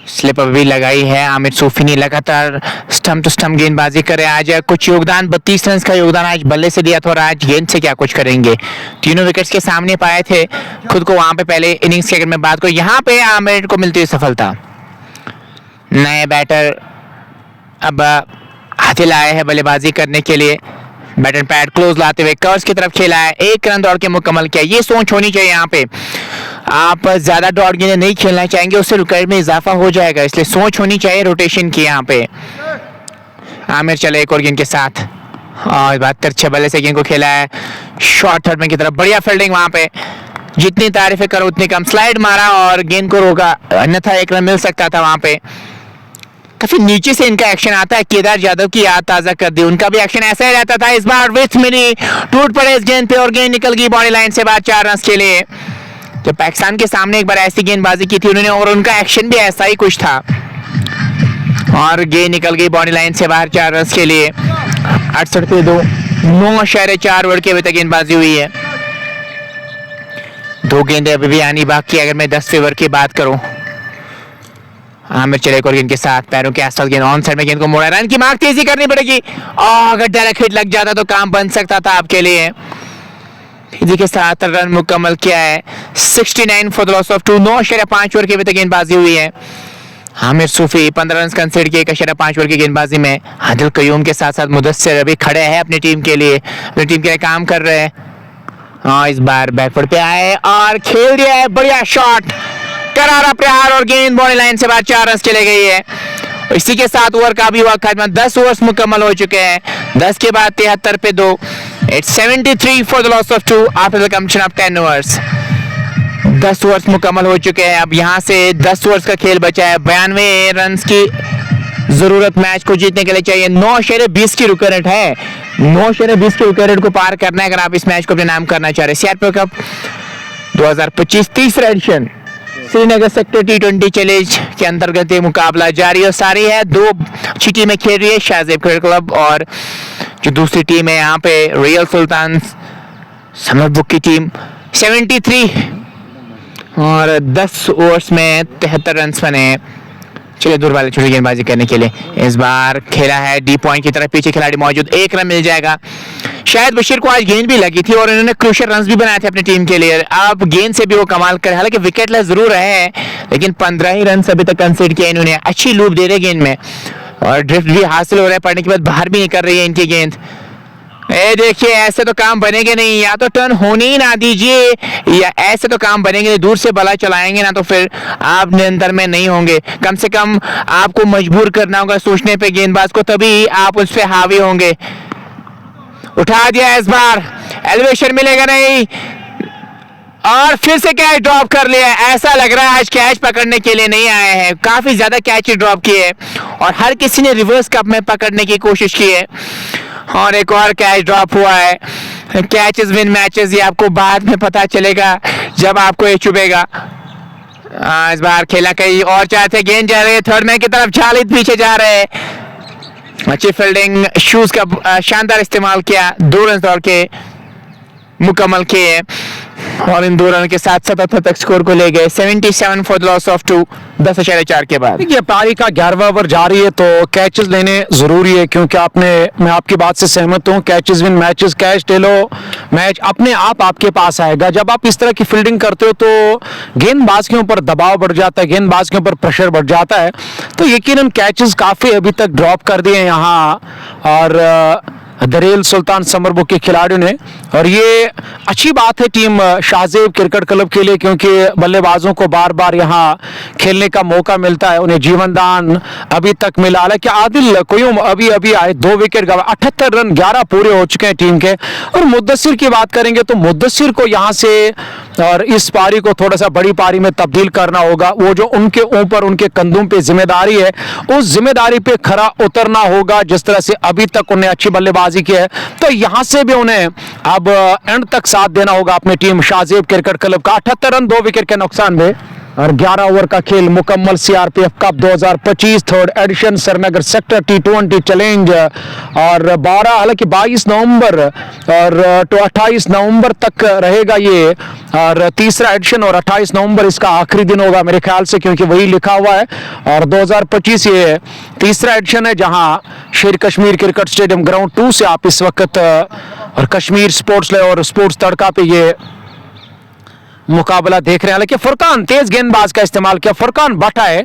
स्लिप अभी लगाई है आमिर सूफी ने, लगातार स्टंप टू स्टंप गेंदबाजी करे। आज कुछ योगदान 32 रन का योगदान आज बल्ले से दिया था और आज गेंद से क्या कुछ करेंगे। तीनों विकेट्स के सामने पाए थे खुद को वहां पे पहले इनिंग्स की अगर मैं बात करूं, यहाँ पे आमिर को मिलती हुई सफलता। नए बैटर अब हाथिल आए हैं बल्लेबाजी करने के लिए। बैटर पैड क्लोज लाते हुए कर्व्स की तरफ खेला है, 1 रन दौड़ के मुकम्मल किया। ये सोच होनी चाहिए यहाँ पे, आप ज्यादा डॉट गेंदें नहीं खेलना चाहेंगे, उससे विकेट में इजाफा हो जाएगा, इसलिए सोच होनी चाहिए रोटेशन की। यहाँ पे आमिर चले एक और गेंद के साथ और 72 बल्ले से गेंद को खेला है शॉर्ट थर्ड में की तरफ। बढ़िया फील्डिंग वहां पे, जितनी तारीफें करो उतनी कम। स्लाइड मारा और गेंद को रोका, अन्यथा 1 रन मिल सकता था वहां पे। काफी नीचे से इनका एक्शन आता है, केदार यादव की याद ताजा कर दी, उनका भी एक्शन ऐसा ही रहता था। इस बार विथ मिनी टूट पड़े इस गेंद पे और गेंद निकल गई बॉडी लाइन से बाहर 4 रन के लिए। तो पाकिस्तान के सामने एक बार ऐसी गेंदबाजी की थी उन्होंने और उनका एक्शन भी ऐसा ही कुछ था और गेंद निकल गई बॉडी लाइन से बाहर 4 रन के लिए। 68 पे 2, 9.4 ओवर के अभी तक गेंदबाजी हुई है। 2 गेंदें अभी भी आनी बाकी। अगर मैं 10 ओवर की बात करूं, आमिर चले एक और गेंद के साथ, पैरों के आसपास गेंद, ऑन साइड में गेंद को मोड़ा। रन की मांग तेजी करनी पड़ेगी और अगर डायरेक्ट हिट लग जाता तो काम बन सकता था आपके लिए। तेजी के साथ रन मुकम्मल किया है, 69 for the loss of 2। 9.5 over की अभी तक गेंदबाजी हुई है। आमिर सूफी 15 रन कंसीडर किए 1.5 ओवर की गेंदबाजी में। आदिल कयूम के साथ साथ मुदस्सिर अभी खड़े हैं अपनी टीम के लिए, अपनी टीम के लिए काम कर रहे हैं। हाँ, इस बार बैकवर्ड पे आए और खेल दिया है, बढ़िया शॉट, करारा प्रहार और गेंद बॉडी लाइन से बाहर 4 रन चले गई है। इसी के साथ ओवर का भी हुआ खत्म, 10 ओवर्स मुकम्मल हो चुके हैं। 10 के बाद 73 पे 2। It's 73 for the loss of 2 after the completion of 10 overs. 10 overs मुकम्मल हो चुके हैं। अब यहाँ से 10 ओवर्स का खेल बचा है। 92 रन की जरूरत मैच को जीतने के लिए चाहिए। 9.20 की रुक रेट है, 9.20 की रुक रेट को पार करना है अगर आप इस मैच को अपने नाम करना चाह रहे हैं। सीआरपीओ कप 2025 तीसरा addition Srinagar sector T20 challenge के अंतर्गत ये मुकाबला जारी और सारी है। 2 अच्छी टीमें खेल रही है, शाहजेब क्रिकेट क्लब और जो दूसरी टीम है यहाँ पे रियल सुल्तान समर बुक की टीम। 73 और 10 ओवर्स में 73 रन बने। चलिए दूर वाले छोटी गेंदबाजी करने के लिए इस बार खेला है डी पॉइंट की तरफ, पीछे खिलाड़ी मौजूद, 1 रन मिल जाएगा। शायद बशीर को आज गेंद भी लगी थी और इन्होंने क्रूशियल रन्स भी बनाए थे अपनी टीम के लिए। अब गेंद से भी वो कमाल करे, हालांकि विकेट लेस जरूर रहे हैं लेकिन 15 ही रन अभी तक कंसीडर किए इन्होंने। अच्छी लूप दे रहे गेंद में और ड्रिफ्ट भी हासिल हो रहा है, पड़ने के बाद बाहर भी नहीं कर रही है इनकी गेंद। देखिए ऐसे तो काम बनेंगे नहीं, या तो टर्न होने ही ना दीजिए या ऐसे तो काम बनेंगे नहीं। दूर से बला चलाएंगे ना तो फिर आप निरंतर में नहीं होंगे। कम से कम आपको मजबूर करना होगा सोचने पे गेंदबाज को, तभी आप उस पे हावी होंगे। उठा दिया इस बार, एलिवेशन मिलेगा नहीं और फिर से कैच ड्रॉप कर लिया। ऐसा लग रहा है आज कैच पकड़ने के लिए नहीं आए हैं, काफी ज्यादा कैच ड्रॉप किए और हर किसी ने रिवर्स कप में पकड़ने की कोशिश की है और एक और कैच ड्रॉप हुआ है। कैचेस विन मैचेस, ये आपको बाद में पता चलेगा जब आपको ये चुभेगा। इस बार खेला कहीं और चाहते, गेंद जा रही है थर्ड मैन की तरफ, जालिद पीछे जा रहे हैं। अच्छी फील्डिंग, शूज का शानदार इस्तेमाल किया, 2 रन दौड़ के मुकम्मल किए और इन 2 रन के साथ 77 तक स्कोर को ले गए। 77 फॉर द लॉस ऑफ 2, 10.4 के बाद। ये पारी का 11वां ओवर जारी है तो कैचेस लेने जरूरी है, क्योंकि मैं आपकी बात से सहमत हूँ। कैचेस विन मैचेस, कैच ले लो, मैच अपने आप आपके पास आएगा। जब आप इस तरह की फील्डिंग करते हो तो गेंदबाज के ऊपर दबाव बढ़ जाता है, गेंदबाज के ऊपर प्रेशर बढ़ जाता है। तो यकीनन कैचेस काफी अभी तक ड्रॉप कर दिए यहाँ और दरेल सुल्तान समर बुक के खिलाड़ियों ने, और ये अच्छी बात है टीम शाहजेब क्रिकेट क्लब के लिए, क्योंकि बल्लेबाजों को बार बार यहाँ खेलने का मौका मिलता है, उन्हें जीवनदान अभी तक मिला। हालांकि आदिल कयूम अभी आए, 2 विकेट गवा, 78 रन 11 पूरे हो चुके हैं टीम के। और मुद्दसिर की बात करेंगे तो मुद्दसिर को यहाँ से और इस पारी को थोड़ा सा बड़ी पारी में तब्दील करना होगा। वो जो उनके ऊपर, उनके कंधों पे जिम्मेदारी है, उस जिम्मेदारी पे खरा उतरना होगा। जिस तरह से अभी तक उन्हें अच्छी बल्लेबाजी की है तो यहां से भी उन्हें अब एंड तक साथ देना होगा अपनी टीम शाहजेब क्रिकेट क्लब का। 78 रन 2 विकेट के नुकसान में और 11 ओवर का खेल मुकम्मल। CRPF cup 2025 third edition Srinagar sector T20 challenge और 12 हालांकि 22 नवंबर और तो 28 नवंबर तक रहेगा ये और तीसरा एडिशन और 28 नवंबर इसका आखिरी दिन होगा मेरे ख्याल से, क्योंकि वही लिखा हुआ है। और 2025 ये तीसरा एडिशन है जहां शेर कश्मीर क्रिकेट स्टेडियम ग्राउंड 2 से आप इस वक्त और कश्मीर स्पोर्ट्स और स्पोर्ट्स तड़का पे ये मुकाबला देख रहे हैं। हालांकि फुरकान तेज गेंदबाज का इस्तेमाल किया, फुरकान भट्ट है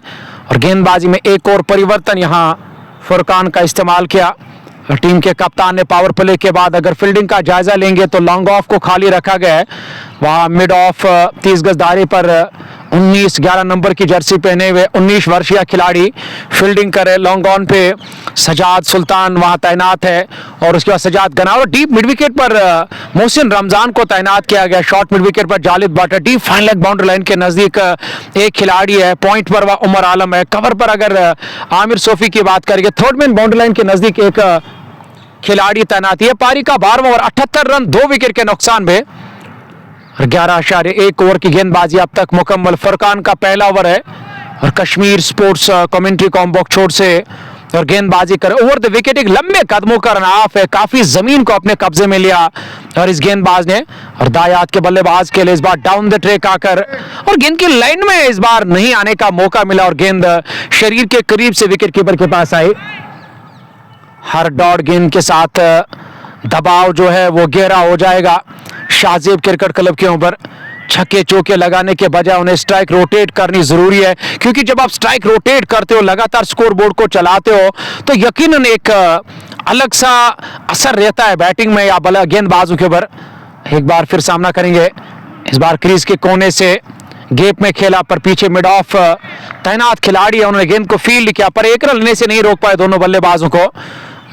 और गेंदबाजी में एक और परिवर्तन यहां फुरकान का इस्तेमाल किया। टीम के कप्तान ने पावर प्ले के बाद अगर फील्डिंग का जायजा लेंगे तो लॉन्ग ऑफ को खाली रखा गया है। वहां मिड ऑफ 30 गज दायरे पर 11 नंबर की जर्सी पहने हुए 19 वर्षीय खिलाड़ी फील्डिंग करे। लॉन्ग ऑन पे सजाद सुल्तान वहां तैनात है और उसके बाद सजाद गनार और डीप मिड विकेट पर मोहसिन रमजान को तैनात किया गया। शॉर्ट मिड विकेट पर जालिद Bhatt, deep fine leg boundary line के नजदीक एक खिलाड़ी है। पॉइंट पर वह उमर आलम है। कवर पर अगर आमिर सोफी की बात करेंगे थर्ड मैन बाउंड्री लाइन के नजदीक एक खिलाड़ी तैनाती है। पारी का 12वां ओवर 78 रन 2 विकेट के नुकसान में 11.1 ओवर की गेंदबाजी अब तक मुकम्मल। फुरकान का पहला ओवर है और कश्मीर स्पोर्ट्स कमेंट्री कॉम्बॉक्स छोड़ से और गेंदबाजी कर ओवर द विकेट एक लंबे कदमों का रन ऑफ है, काफी जमीन को अपने कब्जे में लिया और इस गेंदबाज ने और दायात के बल्लेबाज के लिए इस बार डाउन द ट्रैक आकर और गेंद की लाइन में इस बार नहीं आने का मौका मिला और गेंद शरीर के करीब से विकेट कीपर के पास आई। हर डॉट गेंद के साथ दबाव जो है वो गहरा हो जाएगा शाहजेब क्रिकेट क्लब के ऊपर। छक्के चौके लगाने के बजाय उन्हें स्ट्राइक रोटेट करनी जरूरी है, क्योंकि जब आप स्ट्राइक रोटेट करते हो, लगातार स्कोर बोर्ड को चलाते हो, तो यकीनन एक अलग सा असर रहता है बैटिंग में या गेंदबाजों के ऊपर। एक बार फिर सामना करेंगे, इस बार क्रीज के कोने से गैप में खेला पर पीछे मिड ऑफ तैनात खिलाड़ी है, उन्होंने गेंद को फील्ड किया पर एक रन लेने से नहीं रोक पाए दोनों बल्लेबाजों को।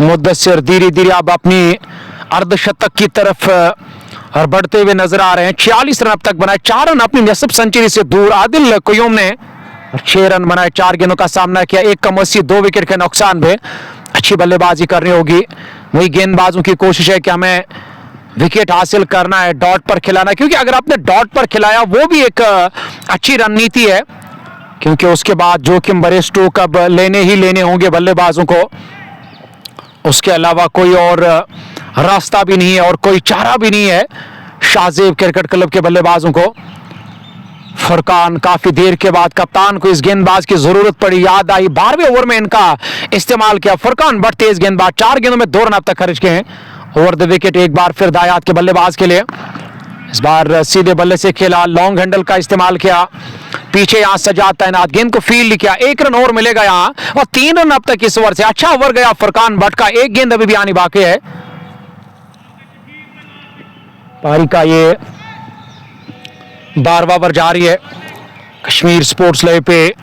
मुद्दस्सिर धीरे धीरे अब अपनी अर्धशतक की तरफ और बढ़ते हुए नजर आ रहे हैं। 46 रन अब तक बनाए, 4 रन अपनी नस्ब सेंचुरी से दूर। आदिल कुयूम ने 6 रन बनाए, 4 गेंदों का सामना किया, 1 कम 80 2 विकेट के नुकसान में। अच्छी बल्लेबाजी करनी होगी, वही गेंदबाजों की कोशिश है कि हमें विकेट हासिल करना है, डॉट पर खिलाना, क्योंकि अगर आपने डॉट पर खिलाया वो भी एक अच्छी रणनीति है, क्योंकि उसके बाद जोखिम भरे स्ट्रोक अब लेने ही लेने होंगे बल्लेबाजों को। उसके अलावा कोई और रास्ता भी नहीं है और कोई चारा भी नहीं है शाहजेब क्रिकेट क्लब के बल्लेबाजों को। फुरकान काफी देर के बाद कप्तान को इस गेंदबाज की जरूरत पड़ी, याद आई, 12वें ओवर में इनका इस्तेमाल किया। फुरकान बट तेज गेंदबाज, 4 गेंदों में 2 रन अब तक खर्च किए हैं। ओवर द विकेट एक बार फिर दायात के बल्लेबाज के लिए, इस बार सीधे बल्ले से खेला, लॉन्ग हैंडल का इस्तेमाल किया। पीछे यहां सजाद तैनात, गेंद को फील्ड किया, 1 रन और मिलेगा यहां और 3 रन अब तक इस ओवर से। अच्छा ओवर गया फुरकान भट्ट का, 1 गेंद अभी भी आनी बाकी है। पारी का ये 12वां ओवर जारी है। कश्मीर स्पोर्ट्स लाइव पे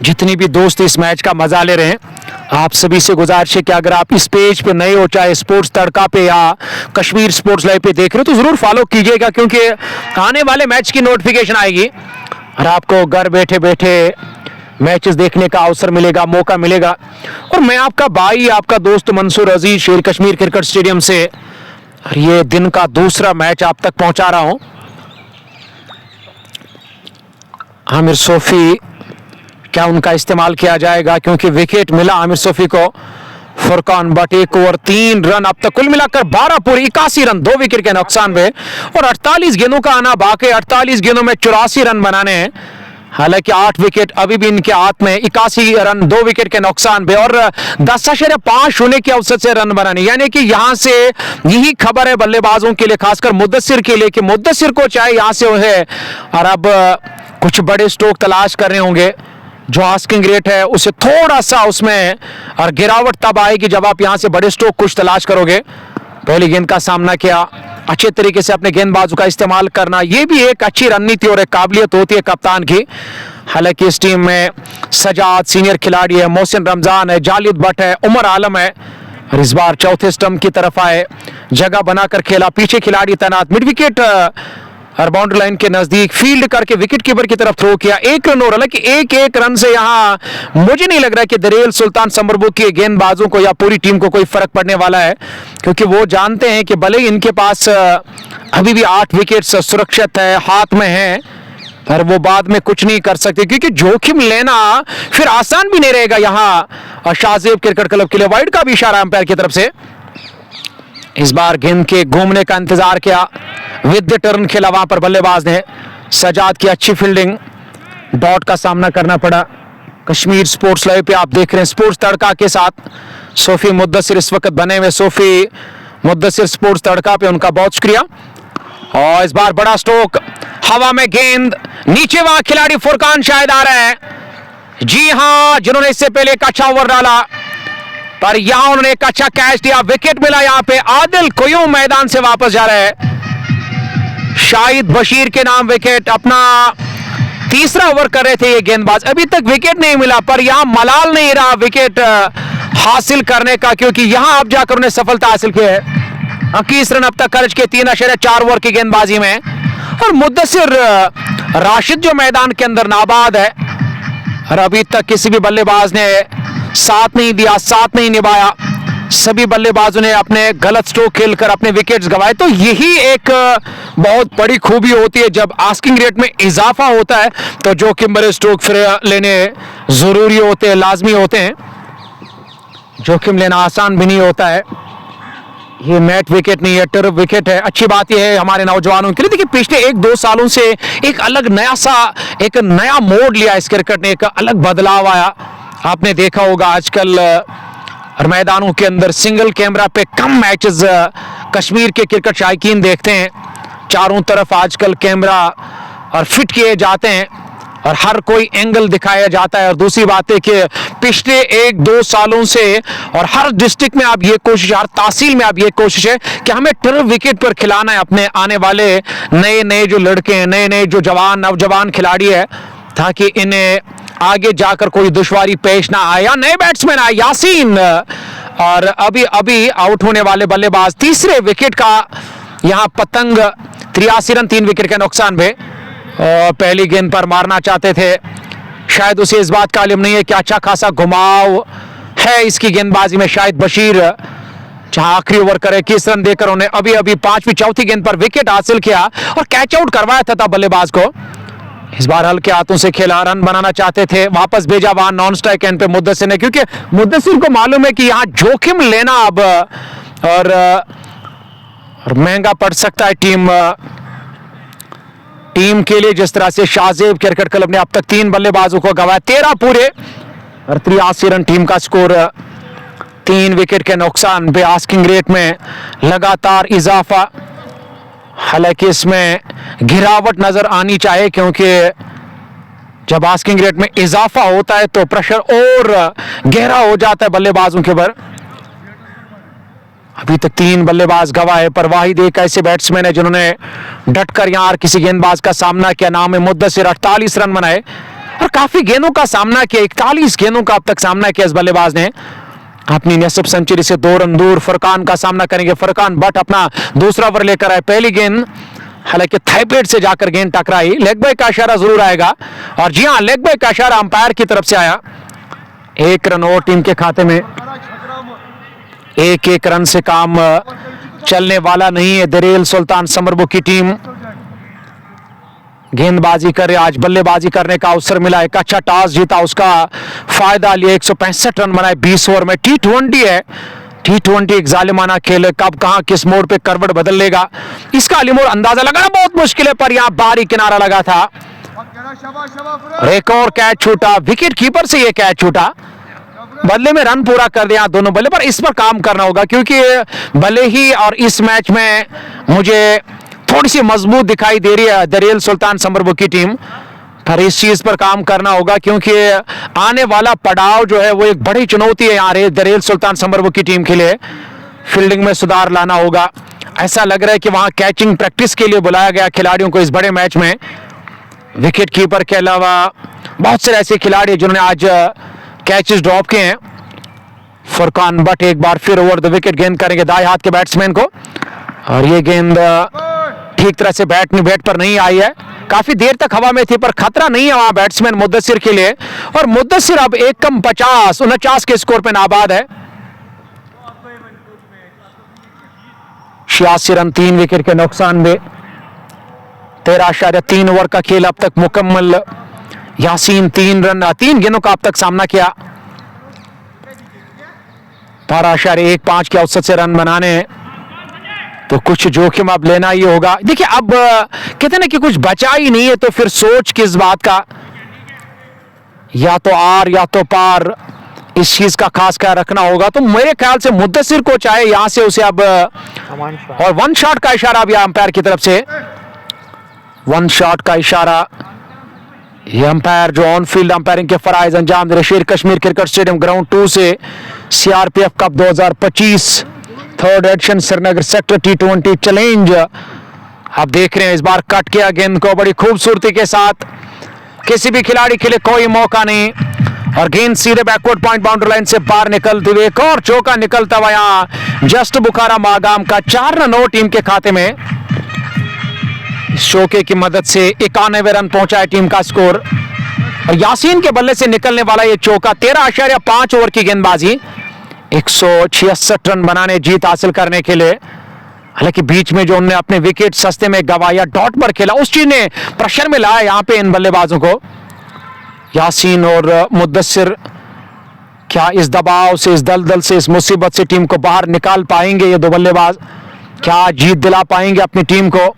जितनी भी दोस्त इस मैच का मजा ले रहे हैं, आप सभी से गुजारिश है कि अगर आप इस पेज पे नए हो, चाहे स्पोर्ट्स तड़का पे या कश्मीर स्पोर्ट्स लाइव पे देख रहे हो, तो जरूर फॉलो कीजिएगा, क्योंकि आने वाले मैच की नोटिफिकेशन आएगी और आपको घर बैठे बैठे मैचेस देखने का अवसर मिलेगा, मौका मिलेगा। और मैं आपका भाई, आपका दोस्त मंसूर अजीज शेर कश्मीर क्रिकेट स्टेडियम से और ये दिन का दूसरा मैच आप तक पहुंचा रहा हूं। आमिर सोफी, क्या उनका इस्तेमाल किया जाएगा, क्योंकि विकेट मिला आमिर सोफी को। फुरकान बट 1 ओवर 3 रन अब तक, कुल मिलाकर 12 पूरे 81 रन 2 विकेट के नुकसान में और 48 गेंदों का आना बाकी। 48 गेंदों में 84 रन बनाने हैं, हालांकि 8 विकेट अभी भी इनके हाथ में। 81 रन 2 विकेट के नुकसान पे और 10.5 होने के अवसर से रन बनाने, यानी कि यहां से यही खबर है बल्लेबाजों के लिए, खासकर मुद्दस्सिर के लिए, कि मुद्दस्सिर को चाहे यहां से है और अब कुछ बड़े स्ट्रोक तलाश कर रहे होंगे। जो आस्किंग रेट है उसे थोड़ा सा उसमें और गिरावट तब आएगी जब आप यहां से बड़े स्ट्रोक कुछ तलाश करोगे। पहली गेंद का सामना किया, अच्छे तरीके से अपने गेंदबाजों का इस्तेमाल करना, यह भी एक अच्छी रणनीति और एक काबिलियत होती है कप्तान की। हालांकि इस टीम में सजाद सीनियर खिलाड़ी है, मोहसिन रमजान है, जालिद भट्ट है, उमर आलम है और इस बार चौथे स्टंप की तरफ आए, जगह बनाकर खेला, पीछे खिलाड़ी तैनात, मिड विकेट और बाउंड्री लाइन के नजदीक फील्ड करके विकेट कीपर की तरफ थ्रो किया। 1 रन और, हालांकि 1 रन से यहां मुझे नहीं लग रहा कि दरेल सुल्तान समरबुक के गेंदबाजों को या पूरी टीम को कोई फर्क पड़ने वाला है, क्योंकि वो जानते हैं कि भले ही इनके पास अभी भी 8 विकेट सुरक्षित है, हाथ में है, और वो बाद में कुछ नहीं कर सकते, क्योंकि जोखिम लेना फिर आसान भी नहीं रहेगा यहां शाहजेब क्रिकेट क्लब के लिए। वाइड का भी इशारा अंपायर की तरफ से। इस बार गेंद के घूमने का इंतजार किया, विद द टर्न खेला वहां पर बल्लेबाज ने। सजाद की अच्छी फील्डिंग, डॉट का सामना करना पड़ा। कश्मीर स्पोर्ट्स लाइव पे आप देख रहे हैं स्पोर्ट्स तड़का के साथ सोफी मुद्दसिर इस वक्त बने हुए। सोफी मुद्दसिर स्पोर्ट्स तड़का पे उनका बहुत शुक्रिया। और इस बार बड़ा स्ट्रोक, हवा में गेंद नीचे, वहां खिलाड़ी फुरकान शायद आ रहे हैं, जी हां, जिन्होंने इससे पहले एक अच्छा ओवर डाला, पर यहां उन्होंने एक अच्छा कैच दिया, विकेट मिला। यहां पे आदिल कुयूम मैदान से वापस जा रहे हैं। शाहिद बशीर के नाम विकेट, अपना तीसरा ओवर कर रहे थे ये गेंदबाज, अभी तक विकेट नहीं मिला, पर यहां मलाल नहीं रहा विकेट हासिल करने का, क्योंकि यहां अब जाकर उन्हें सफलता हासिल की है। 21 रन अब तक खर्च के 3.4 ओवर की गेंदबाजी में। और मुद्दसिर राशिद जो मैदान के अंदर नाबाद है, और अभी तक किसी भी बल्लेबाज ने साथ नहीं दिया, साथ नहीं निभाया। सभी बल्लेबाजों ने अपने गलत स्ट्रोक खेलकर अपने विकेट्स गंवाए। तो यही एक बहुत बड़ी खूबी होती है, जब आस्किंग रेट में इजाफा होता है तो जोखिम भरे स्ट्रोक फिर लेने जरूरी होते हैं, लाजमी होते हैं। जोखिम लेना आसान भी नहीं होता है। ये मैट विकेट नहीं है, टर्फ विकेट है। अच्छी बात यह है हमारे नौजवानों के लिए, देखिए पिछले 1-2 सालों से एक अलग एक नया मोड़ लिया इस क्रिकेट ने, एक अलग बदलाव आया। आपने देखा होगा आजकल मैदानों के अंदर सिंगल कैमरा पे कम मैचेस कश्मीर के क्रिकेट शायकीन देखते हैं। चारों तरफ आजकल कैमरा और फिट किए जाते हैं और हर कोई एंगल दिखाया जाता है। और दूसरी बात है कि पिछले 1-2 सालों से और हर डिस्ट्रिक्ट में अब ये कोशिश, हर तहसील में अब ये कोशिश है कि हमें टर्फ विकेट पर खिलाना है अपने आने वाले नए जो लड़के हैं, नए जो नौजवान खिलाड़ी है, ताकि इन्हें आगे जाकर कोई दुश्वारी पेश ना आए। या नए बैट्समैन आए, यासीन और अभी आउट होने वाले बल्लेबाज, तीसरे विकेट का यहां पतंग, 83 रन 3 विकेट के नुकसान पे। पहली गेंद पर मारना चाहते थे, शायद उसे इस बात का इल्म नहीं है कि अच्छा खासा घुमाव है इसकी गेंदबाजी में। शायद बशीर जहां आखिरी ओवर करे 21 रन देकर उन्हें अभी 5वीं चौथी गेंद पर विकेट हासिल किया और कैच आउट करवाया था बल्लेबाज को। इस बार हल्के हाथों से खेला, रन बनाना चाहते थे, वापस भेजा वहां नॉन स्ट्राइक एंड पे मुद्दसिर ने, क्योंकि मुद्दसिर को मालूम है कि यहां जोखिम लेना अब और महंगा पड़ सकता है टीम के लिए। जिस तरह से शाहजेब क्रिकेट क्लब ने अब तक 3 बल्लेबाजों को गंवाया, 13 पूरे और 83 रन टीम का स्कोर। 3 विकेट के नुकसान पे आस्किंग रेट में लगातार इजाफा। हालांकि इसमें गिरावट नजर आनी चाहिए, क्योंकि जब आस्किंग रेट में इजाफा होता है तो प्रेशर और गहरा हो जाता है बल्लेबाजों के ऊपर। अभी तक 3 बल्लेबाज गवाए, पर वाहिद एक ऐसे बैट्समैन है जिन्होंने डटकर यहां किसी गेंदबाज का सामना किया। नाम है मुद्दसिर, 48 रन बनाए और काफी गेंदों का सामना किया, 41 गेंदों का अब तक सामना किया इस बल्लेबाज ने। अपनी नेसब सेंचुरी से 2 रन दूर फुरकान का सामना करेंगे। फुरकान बट अपना दूसरा ओवर लेकर आए। पहली गेंद हालांकि थाई प्लेट से जाकर गेंद टकराई, लेग बाय का इशारा जरूर आएगा, और जी हां, लेग बाय का इशारा अंपायर की तरफ से आया। 1 रन और टीम के खाते में। 1-1 रन से काम चलने वाला नहीं है। दरेल सुल्तान समरबो की टीम गेंदबाजी करे, आज बल्लेबाजी करने का अवसर मिला, एक अच्छा टॉस जीता, उसका फायदा लिया, 165 रन बनाए 20 ओवर में। T20 है, T20 एक जालिमाना खेल है, कब कहां किस मोड़ पे करवट बदल लेगा इसका अलीमोर अंदाजा लगाना बहुत मुश्किल है, पर यहां बारी किनारा लगा था। एक और कैच छूटा, विकेट कीपर से यह कैच छूटा, बदले में रन पूरा कर दिया दोनों बल्ले, पर इस पर काम करना होगा, क्योंकि भले ही और इस मैच में मुझे थोड़ी सी मजबूत दिखाई दे रही है दरेल सुल्तान समरबो की टीम, पर इस चीज पर काम करना होगा, क्योंकि आने वाला पड़ाव जो है वो एक बड़ी चुनौती है यहाँ दरेल सुल्तान समरबो की टीम के लिए। फील्डिंग में सुधार लाना होगा। ऐसा लग रहा है कि वहां कैचिंग प्रैक्टिस के लिए बुलाया गया खिलाड़ियों को इस बड़े मैच में। विकेट कीपर के अलावा बहुत से ऐसे खिलाड़ी जिन्होंने आज कैचेस ड्रॉप किए हैं। फुरकान बट एक बार फिर ओवर द विकेट गेंद करेंगे दाएं हाथ के बैट्समैन को, और ये गेंद ठीक तरह से बैट पर नहीं आई है, काफी देर तक हवा में थी, पर खतरा नहीं है वहां बैट्समैन मुद्दसिर के लिए। और मुद्दसिर अब 1-50 के स्कोर पे नाबाद है। 86 रन 3 विकेट के नुकसान में। 13.3 ओवर का खेल अब तक मुकम्मल। यासीन 3 गेंदों का अब तक सामना किया। 12.15 के औसत से रन बनाने हैं, तो कुछ जोखिम अब लेना ही होगा। देखिए अब कहते ना कि कुछ बचा ही नहीं है, तो फिर सोच किस बात का, या तो आर या तो पार, इस चीज का खास ख्याल रखना होगा। तो मेरे ख्याल से मुद्दसिर को चाहे यहां से उसे अब और 1 शॉट का इशारा अब अंपायर की तरफ से, 1 शॉट का इशारा। ये अंपायर जो ऑन फील्ड अंपायरिंग के फराइज अंजाम दे रहे शेर कश्मीर क्रिकेट स्टेडियम ग्राउंड 2 से CRPF cup 2025 3rd edition Srinagar sector T20 challenge. आप देख रहे हैं इस बार कट किया गेंद को बड़ी खूबसूरती के साथ, किसी भी खिलाड़ी के लिए कोई मौका नहीं, और गेंद सीधे बैकवर्ड पॉइंट बाउंड्री लाइन से बाहर निकलते हुए एक और चौका निकलता हुआ यहां जस्ट बुखारा मागाम का 4 रन और टीम के खाते में। इस चौके की मदद से 91 रन पहुंचा है टीम का स्कोर, और यासीन के बल्ले से निकलने वाला ये चौका 13.5 ओवर की गेंदबाजी 166 रन बनाने जीत हासिल करने के लिए। हालांकि बीच में जो उन्होंने अपने विकेट सस्ते में गवाया, डॉट पर खेला, उस चीज ने प्रेशर में लाया यहां पे इन बल्लेबाजों को। यासीन और मुद्दसिर क्या इस दबाव से, इस दलदल से, इस मुसीबत से टीम को बाहर निकाल पाएंगे? ये दो बल्लेबाज क्या जीत दिला पाएंगे अपनी टीम को?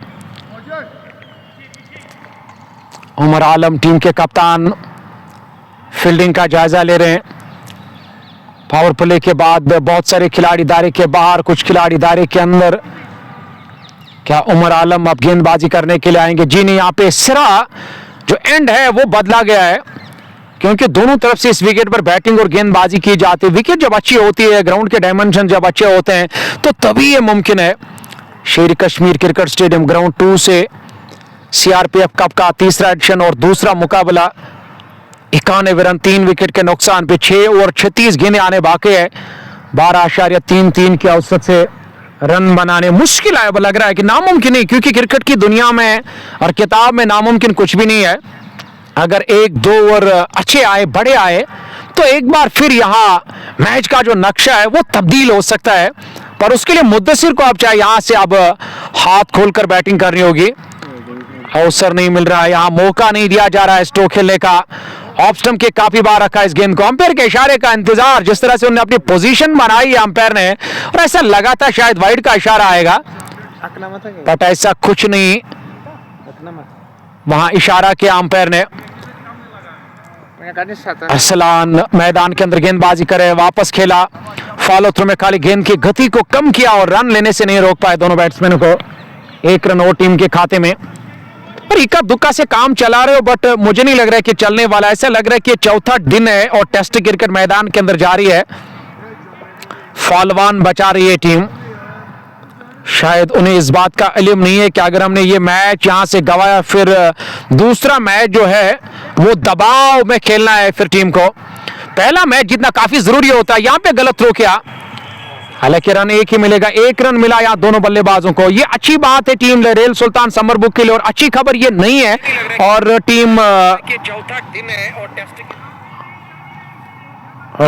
उमर आलम टीम के कप्तान फील्डिंग का जायजा ले रहे हैं। पावर प्ले के बाद बहुत सारे खिलाड़ी दायरे के बाहर, कुछ खिलाड़ी दायरे के अंदर। क्या उमर आलम अब गेंदबाजी करने के लिए आएंगे? जी नहीं, यहाँ पे सिरा जो एंड है वो बदला गया है, क्योंकि दोनों तरफ से इस विकेट पर बैटिंग और गेंदबाजी की जाती है। विकेट जब अच्छी होती है, ग्राउंड के डायमेंशन जब अच्छे होते हैं, तो तभी ये मुमकिन है। शेर कश्मीर क्रिकेट स्टेडियम ग्राउंड 2 से सीआरपीएफ कप का 3रा एडिशन और दूसरा मुकाबला। 91 रन 3 विकेट के नुकसान पे 6 ओवर 36 गेंदें आने बाकी है। 12.33 के औसत से रन बनाने मुश्किल है। लग रहा है कि नामुमकिन नहीं, क्योंकि क्रिकेट की दुनिया में और किताब में नामुमकिन कुछ भी नहीं है। अगर 1-2 ओवर अच्छे आए, बड़े आए, तो एक बार फिर यहां मैच का जो नक्शा है वो तब्दील हो सकता है। पर उसके लिए मुद्दसिर को अब चाहे यहां से अब हाथ खोलकर बैटिंग करनी होगी। अवसर नहीं मिल रहा है, यहां मौका नहीं दिया जा रहा है स्ट्रोक खेलने का। ऑफ स्टंप के काफी बार रखा इस गेंद को, अंपायर के इशारे का इंतजार, जिस तरह से उन्होंने अपनी पोजीशन बनाई है अंपायर ने, और ऐसा लगा था शायद वाइड का इशारा आएगा, बट ऐसा कुछ नहीं। वहां इशारा किया अंपायर ने। अरसलान मैदान के अंदर गेंदबाजी करे, वापस खेला, फॉलो थ्रू में खाली गेंद की गति को कम किया और रन लेने से नहीं रोक पाए दोनों बैट्समैनों को। 1 रन और टीम के खाते में। और इक्का दुक्का से काम चला रहे हो, बट मुझे नहीं लग रहा है कि चलने वाला। ऐसा लग रहा है कि चौथा दिन है और टेस्ट क्रिकेट मैदान के अंदर जारी है। फालवान बचा रही है टीम। शायद उन्हें इस बात का इल्म नहीं है कि अगर हमने ये मैच यहां से गवाया, फिर दूसरा मैच जो है वो दबाव में खेलना है फिर टीम को। पहला मैच जीतना काफी जरूरी होता है। यहां पे गलत थ्रो किया, हालांकि रन एक ही मिलेगा। 1 रन मिला यहां दोनों बल्लेबाजों को। ये अच्छी बात है टीम रेल सुल्तान समर बुक के लिए, और अच्छी खबर ये नहीं है। और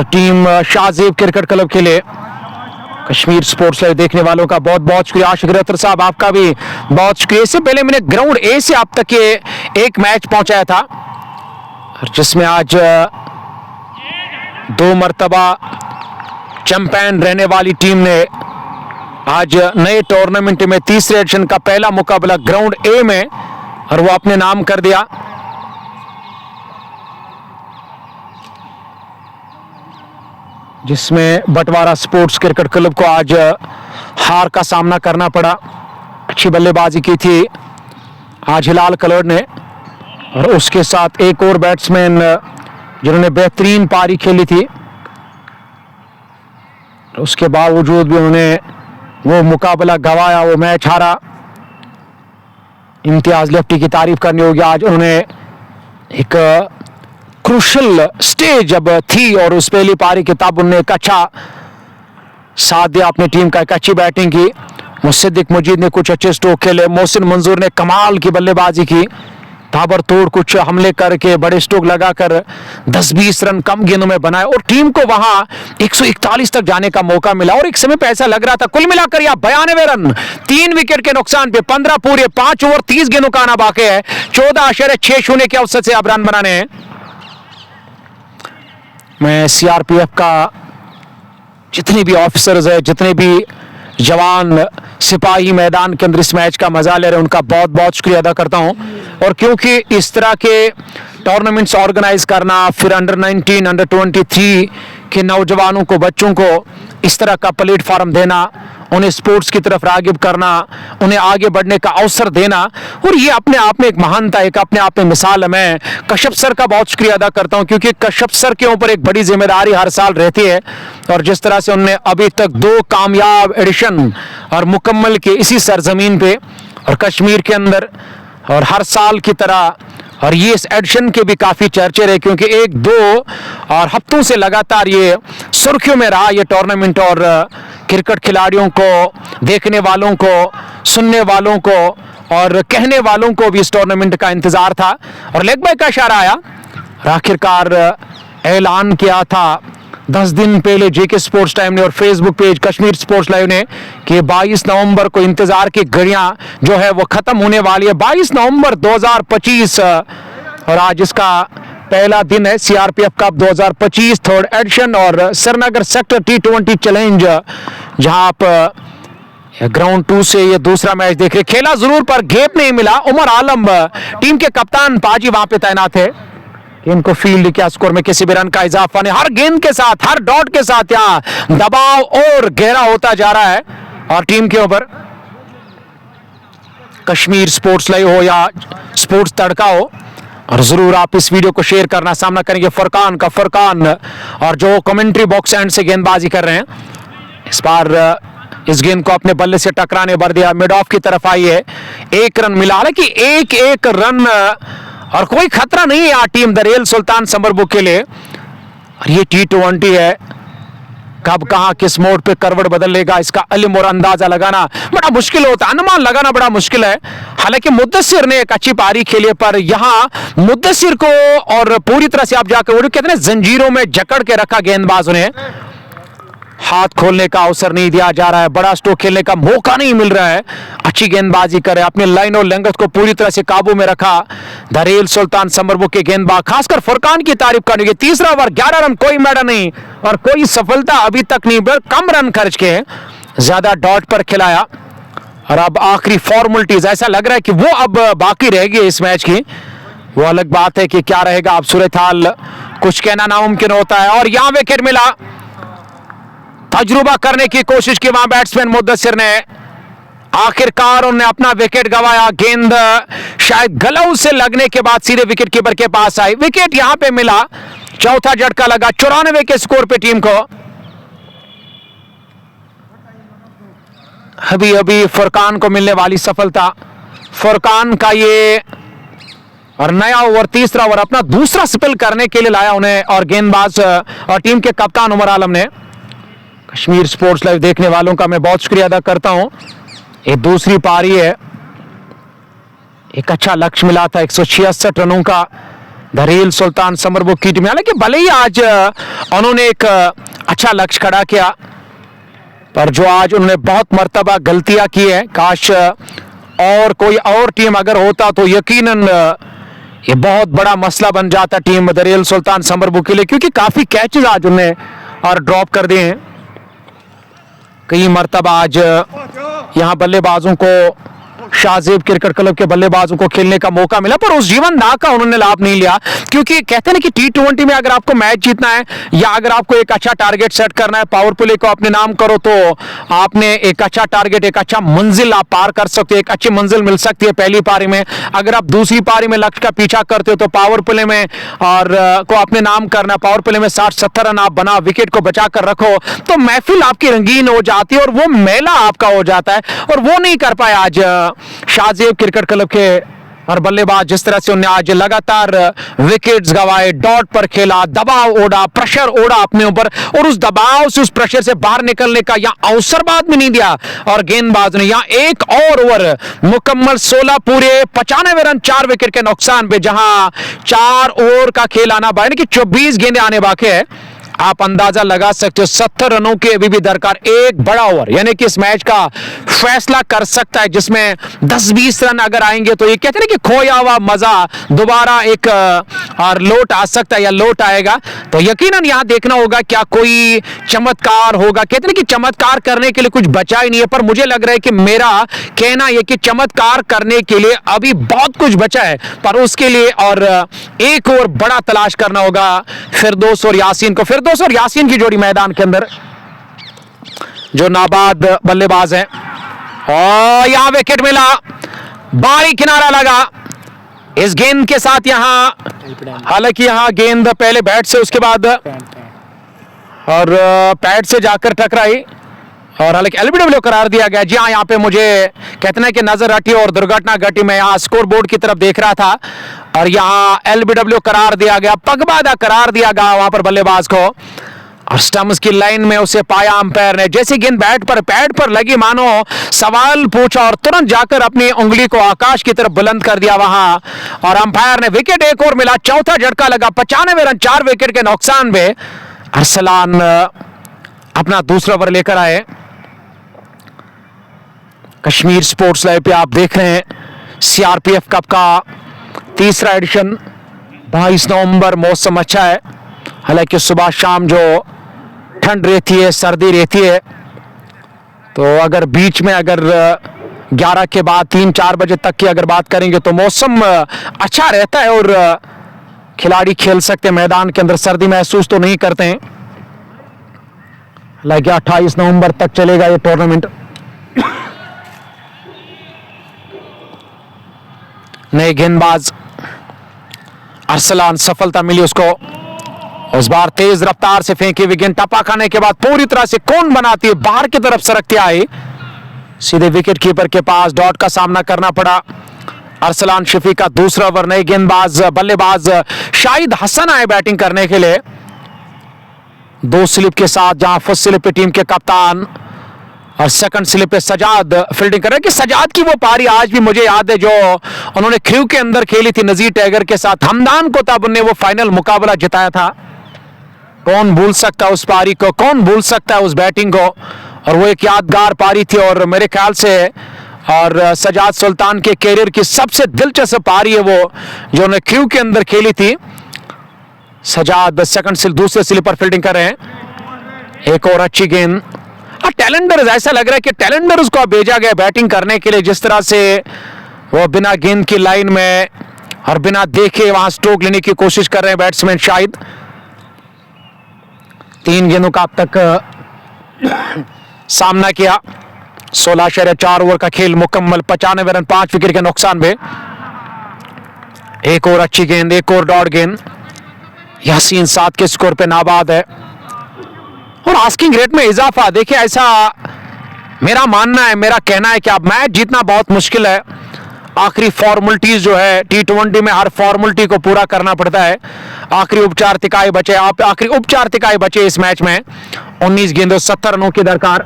टीम शाहजेब क्रिकेट क्लब के लिए कश्मीर स्पोर्ट्स लाइव देखने वालों का बहुत बहुत शुक्रिया। आशिक अख्तर साहब आपका भी बहुत शुक्रिया। इससे पहले मैंने ग्राउंड ए से आप तक ये एक मैच पहुंचाया था, जिसमें आज 2 मरतबा चैंपियन रहने वाली टीम ने आज नए टूर्नामेंट में 3रे एडिशन का पहला मुकाबला ग्राउंड ए में, और वो अपने नाम कर दिया। जिसमें बटवारा स्पोर्ट्स क्रिकेट क्लब को आज हार का सामना करना पड़ा। अच्छी बल्लेबाजी की थी आज हिलाल कलर ने, और उसके साथ एक और बैट्समैन जिन्होंने बेहतरीन पारी खेली थी। उसके बावजूद भी उन्होंने वो मुकाबला गवाया, वो मैच हारा। इम्तियाज लेफ्टी की तारीफ करनी होगी। आज उन्होंने एक क्रूशल स्टेज अब थी, और उस पहली पारी के तब उन्होंने एक अच्छा साथ दिया अपनी टीम का, एक अच्छी बैटिंग की। मुसिद्दिक मुजीद ने कुछ अच्छे स्ट्रोक खेले, मोहसिन मंजूर ने कमाल की बल्लेबाजी की, ताबड़तोड़ कुछ हमले करके बड़े स्ट्रोक लगाकर 10-20 रन कम गेंदों में बनाए और टीम को वहां 141 तक जाने का मौका मिला। और एक समय पे ऐसा लग रहा था कुल मिलाकर यह 92 रन 3 विकेट के नुकसान पे 15 पूरे 5 ओवर 30 गेंदों का आना बाकी है। 14.60 के औसत से अब रन बनाने हैं। मैं सीआरपीएफ का जितने भी ऑफिसर्स है, जितने भी जवान सिपाही मैदान के अंदर इस मैच का मजा ले रहे हैं, उनका बहुत बहुत शुक्रिया अदा करता हूं। और क्योंकि इस तरह के टूर्नामेंट्स ऑर्गेनाइज करना, फिर अंडर 19 अंडर 23 के नौजवानों को, बच्चों को इस तरह का प्लेटफॉर्म देना, उन्हें स्पोर्ट्स की तरफ रागिब करना, उन्हें आगे बढ़ने का अवसर देना, और ये अपने आप में एक महानता, एक अपने आप में मिसाल है। मैं कश्यप सर का बहुत शुक्रिया अदा करता हूं क्योंकि कश्यप सर के ऊपर एक बड़ी जिम्मेदारी हर साल रहती है। और जिस तरह से उन्होंने अभी तक 2 कामयाब एडिशन और मुकम्मल के इसी सरजमीन पे और कश्मीर के अंदर, और हर साल की तरह और ये इस एडिशन के भी काफी चर्चे रहे क्योंकि 1-2 और हफ्तों से लगातार ये सुर्खियों में रहा ये टूर्नामेंट। और क्रिकेट खिलाड़ियों को, देखने वालों को, सुनने वालों को और कहने वालों को भी इस टूर्नामेंट का इंतजार था। और लेग बाय का इशारा आया और आखिरकार ऐलान किया था 10 दिन पहले जेके स्पोर्ट्स टाइम ने और Facebook page Kashmir sports live ने कि 22 नवंबर को इंतजार की घड़ियां जो है वो खत्म होने वाली है। 22 नवंबर 2025 और आज इसका पहला दिन है। सीआरपीएफ कप 2025 थर्ड एडिशन और श्रीनगर सेक्टर T20 चैलेंज, जहां आप ग्राउंड 2 से ये दूसरा मैच देख रहे। खेला जरूर पर गैप नहीं मिला। उमर आलम टीम के कप्तान पाजी वहां पे तैनात है। इनको फील्ड के स्कोर में किसी भी रन का इजाफा नहीं। हर गेंद के साथ, हर डॉट के साथ यहाँ दबाव और गहरा होता जा रहा है। और टीम के ऊपर कश्मीर स्पोर्ट्स लाइव हो या स्पोर्ट्स तड़का हो, और जरूर आप इस वीडियो को शेयर करना। सामना करेंगे फरकान का फरकान, और जो कमेंट्री बॉक्स एंड से गेंदबाजी कर रहे हैं। इस बार इस गेंद को अपने बल्ले से टकराने भर दिया, मिड ऑफ की तरफ आई है। 1 रन मिला, हालांकि एक रन और कोई खतरा नहीं है यहाँ टीम दरेल सुल्तान समरबुक के लिए। और ये T20 है, कब कहां किस मोड पे करवट बदल लेगा इसका इल्म और अंदाजा लगाना बड़ा मुश्किल होता है, अनुमान लगाना बड़ा मुश्किल है। हालांकि मुद्दसिर ने एक अच्छी पारी खेली, पर यहां मुद्दसिर को और पूरी तरह से आप जाकर वो कहते हैं जंजीरों में जकड़ के रखा गेंदबाजों ने। हाथ खोलने का अवसर नहीं दिया जा रहा है, बड़ा स्ट्रोक खेलने का मौका नहीं मिल रहा है। अच्छी गेंदबाजी करे, अपने लाइन और लंगत को पूरी तरह से काबू में रखा दरेल सुल्तान समरबुक के गेंदबाज। खासकर फुरकान की तारीफ करने की, तीसरा ओवर 11 रन, कोई मेडल नहीं और कोई सफलता अभी तक नहीं, कम रन खर्च के ज्यादा डॉट पर खिलाया। और अब आखिरी फॉर्मेलिटीज, ऐसा लग रहा है कि वो अब बाकी रहेगी इस मैच की। वो अलग बात है कि क्या रहेगा, अब सूरत हाल कुछ कहना नामुमकिन होता है। और यहां विकेट मिला, तजुर्बा करने की कोशिश की वहां बैट्समैन मुद्दसिर ने, आखिरकार उन्होंने अपना विकेट गंवाया। गेंद शायद ग्लव से लगने के बाद सीधे विकेट कीपर के पास आई। विकेट यहां पे मिला, चौथा झटका लगा 94 के स्कोर पे टीम को। अभी अभी फुरकान को मिलने वाली सफलता, फुरकान का ये और नया ओवर, तीसरा ओवर अपना दूसरा स्पेल करने के लिए लाया उन्हें। और गेंदबाज और टीम के कप्तान उमर आलम ने। कश्मीर स्पोर्ट्स लाइव देखने वालों का मैं बहुत शुक्रिया अदा करता हूं। ये दूसरी पारी है, एक अच्छा लक्ष्य मिला था 166 रनों का दरेल सुल्तान समरबुक की टीम। हालांकि भले ही आज उन्होंने एक अच्छा लक्ष्य खड़ा किया, पर जो आज उन्होंने बहुत मर्तबा गलतियां की है, काश और कोई और टीम अगर होता तो यकीनन ये बहुत बड़ा मसला बन जाता टीम दरेल सुल्तान समरबुक के लिए, क्योंकि काफी कैचेज आज उन्हें और ड्रॉप कर दिए हैं। कई मर्तबा आज यहां बल्लेबाजों को, शाहजेब क्रिकेट क्लब के बल्लेबाजों को खेलने का मौका मिला, पर उस जीवन दाग का उन्होंने लाभ नहीं लिया। क्योंकि कहते हैं कि T20 में अगर आपको मैच जीतना है या अगर आपको एक अच्छा टारगेट सेट करना है, पावर प्ले को अपने नाम करो, तो आपने एक अच्छा टारगेट, एक अच्छा मंजिल आप पार कर सकते हो, एक अच्छी मंजिल मिल सकती है पहली पारी में। अगर आप दूसरी पारी में लक्ष्य का पीछा करते हो तो पावर प्ले में और को अपने नाम करना, पावर प्ले में 60-70 रन आप बना, विकेट को बचा कर रखो, तो महफिल आपकी रंगीन हो जाती है और वो मेला आपका हो जाता है। और वो नहीं कर पाए आज शाहजेब क्रिकेट क्लब के और बल्लेबाज जिस तरह से उन्हें आज लगातार विकेट्स गवाए, डॉट पर खेला, दबाव ओढ़ा, प्रेशर ओढ़ा अपने ऊपर, और उस दबाव से, उस प्रेशर से बाहर निकलने का यहां अवसर बाद में नहीं दिया। और गेंदबाज ने यहां एक और ओवर मुकम्मल 16 पूरे 95 रन 4 विकेट के नुकसान पे, जहां 4 ओवर का खेल आना बाकी, यानी कि 24 गेंदें आने बाकी है। आप अंदाजा लगा सकते हो 70 रनों के अभी भी दरकार, एक बड़ा ओवर यानी कि इस मैच का फैसला कर सकता है, जिसमें 10-20 रन अगर आएंगे तो ये कहते हैं कि खोया हुआ मजा दोबारा एक और लौट आ सकता है या लौट आएगा। तो यकीनन यहां देखना होगा क्या कोई चमत्कार होगा। कहते हैं कि चमत्कार करने के लिए कुछ बचा ही नहीं है, पर मुझे लग रहा है कि मेरा कहना यह कि चमत्कार करने के लिए अभी बहुत कुछ बचा है, पर उसके लिए और एक और बड़ा तलाश करना होगा फिरदौस और यासीन को। फिरदौस और यासीन की जोड़ी मैदान के अंदर, जो नाबाद बल्लेबाज हैं, और यहां विकेट मिला, बारी किनारा लगा इस गेंद के साथ। यहां हालांकि यहां गेंद पहले बैट से, उसके बाद और पैड से जाकर टकराई, और हालांकि एलबीडब्ल्यू करार दिया गया। जी हाँ, यहाँ पे मुझे कहते हैं कि नजर हटी और दुर्घटना घटी। मैं यहाँ स्कोर बोर्ड की तरफ देख रहा था और यहाँ एलबीडब्ल्यू करार दिया गया, पगबादा करार दिया गया वहां पर बल्लेबाज को, और स्टंप्स की लाइन में उसे पाया अंपायर ने। जैसे गेंद बैट पर, पैड पर लगी, मानो सवाल पूछा और तुरंत जाकर अपनी उंगली को आकाश की तरफ बुलंद कर दिया वहां, और अंपायर ने विकेट एक और मिला, चौथा झटका लगा, 95 रन 4 विकेट के नुकसान में। अरसलान अपना दूसरा ओवर लेकर आए। कश्मीर स्पोर्ट्स लाइव पे आप देख रहे हैं सीआरपीएफ कप का तीसरा एडिशन। 22 नवंबर, मौसम अच्छा है, हालांकि सुबह शाम जो ठंड रहती है, सर्दी रहती है, तो अगर बीच में अगर 11 के बाद 3-4 बजे तक की अगर बात करेंगे तो मौसम अच्छा रहता है और खिलाड़ी खेल सकते हैं मैदान के अंदर, सर्दी महसूस तो नहीं करते हैं। हालांकि 28 नवंबर तक चलेगा ये टूर्नामेंट। नए गेंदबाज अरसलान, सफलता मिली उसको, इस बार तेज रफ्तार से फेंकी हुई गेंद टपा खाने के बाद पूरी तरह से कौन बनाती है, बाहर की तरफ सरकती आई, सीधे विकेट कीपर के पास डॉट का सामना करना पड़ा। अरसलान शफी का दूसरा ओवर। नए गेंदबाज बल्लेबाज शाहिद हसन आए बैटिंग करने के लिए, 2 स्लिप के साथ, जहां फर्स्ट स्लिप पे टीम के कप्तान और सेकंड स्लिप पे सजाद फील्डिंग कर रहे हैं। कि सजाद की वो पारी आज भी मुझे याद है जो उन्होंने ख्रू के अंदर खेली थी नजीर टाइगर के साथ, हमदान को तब उन्हें वो फाइनल मुकाबला जिताया था। कौन भूल सकता उस पारी को, कौन भूल सकता है उस बैटिंग को, और वो एक यादगार पारी थी। और मेरे ख्याल से और सजाद सुल्तान के कैरियर की सबसे दिलचस्प पारी है वो जो उन्होंने ख्रू के अंदर खेली थी। सजाद सेकंड स्लिप, दूसरे स्लिप पर फील्डिंग कर रहे हैं। एक और अच्छी गेंद, टैलेंडर, ऐसा लग रहा है कि टैलेंडर उसको भेजा गया बैटिंग करने के लिए, जिस तरह से वो बिना गेंद की लाइन में और बिना देखे वहां स्ट्रोक लेने की कोशिश कर रहे हैं बैट्समैन शाहिद। 3 गेंदों का अब तक सामना किया, 16.4 ओवर का खेल मुकम्मल, 95 रन 5 विकेट के नुकसान में। एक और अच्छी गेंद, एक और डॉट गेंद। यासीन 7 के स्कोर पे नाबाद है और आस्किंग रेट में इजाफा। देखिए, ऐसा मेरा मानना है, मेरा कहना है कि अब मैच जीतना बहुत मुश्किल है। आखिरी फॉर्मेलिटीज जो है T20 में, हर फॉर्मेलिटी को पूरा करना पड़ता है। आखिरी उपचार तिकाए बचे, आखिरी उपचार तिकाए बचे इस मैच में। 19 गेंदों 70 रनों की दरकार।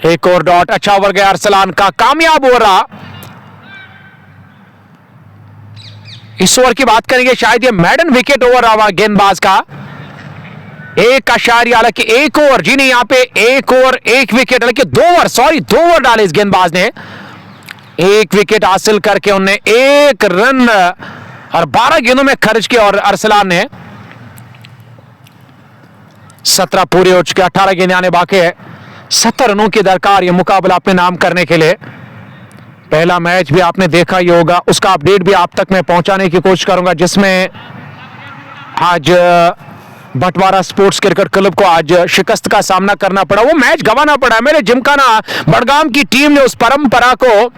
एक और डॉट, अच्छा ओवर गया अरसलान का, कामयाब ओवर रहा। इस ओवर की बात करेंगे, शायद ये मैडन विकेट ओवर रहा गेंदबाज का। 1 हालांकि 1 ओवर, जी नहीं, यहां पे 1 ओवर 1 विकेट, हालांकि 2 ओवर डाले इस गेंदबाज ने। 1 विकेट हासिल करके उन्हें 1 रन और 12 गेंदों में खर्च किया। और अरसलान ने 17 पूरे हो चुके, 18 गेंदें आने बाकी है। 70 रनों की दरकार ये मुकाबला अपने नाम करने के लिए। पहला मैच भी आपने देखा ही होगा, उसका अपडेट भी आप तक मैं पहुंचाने की कोशिश करूंगा, जिसमें आज बटवारा स्पोर्ट्स क्रिकेट क्लब को आज शिकस्त का सामना करना पड़ा, वो मैच गंवाना पड़ा। मेरे जिमखाना बड़गाम की टीम ने उस परंपरा को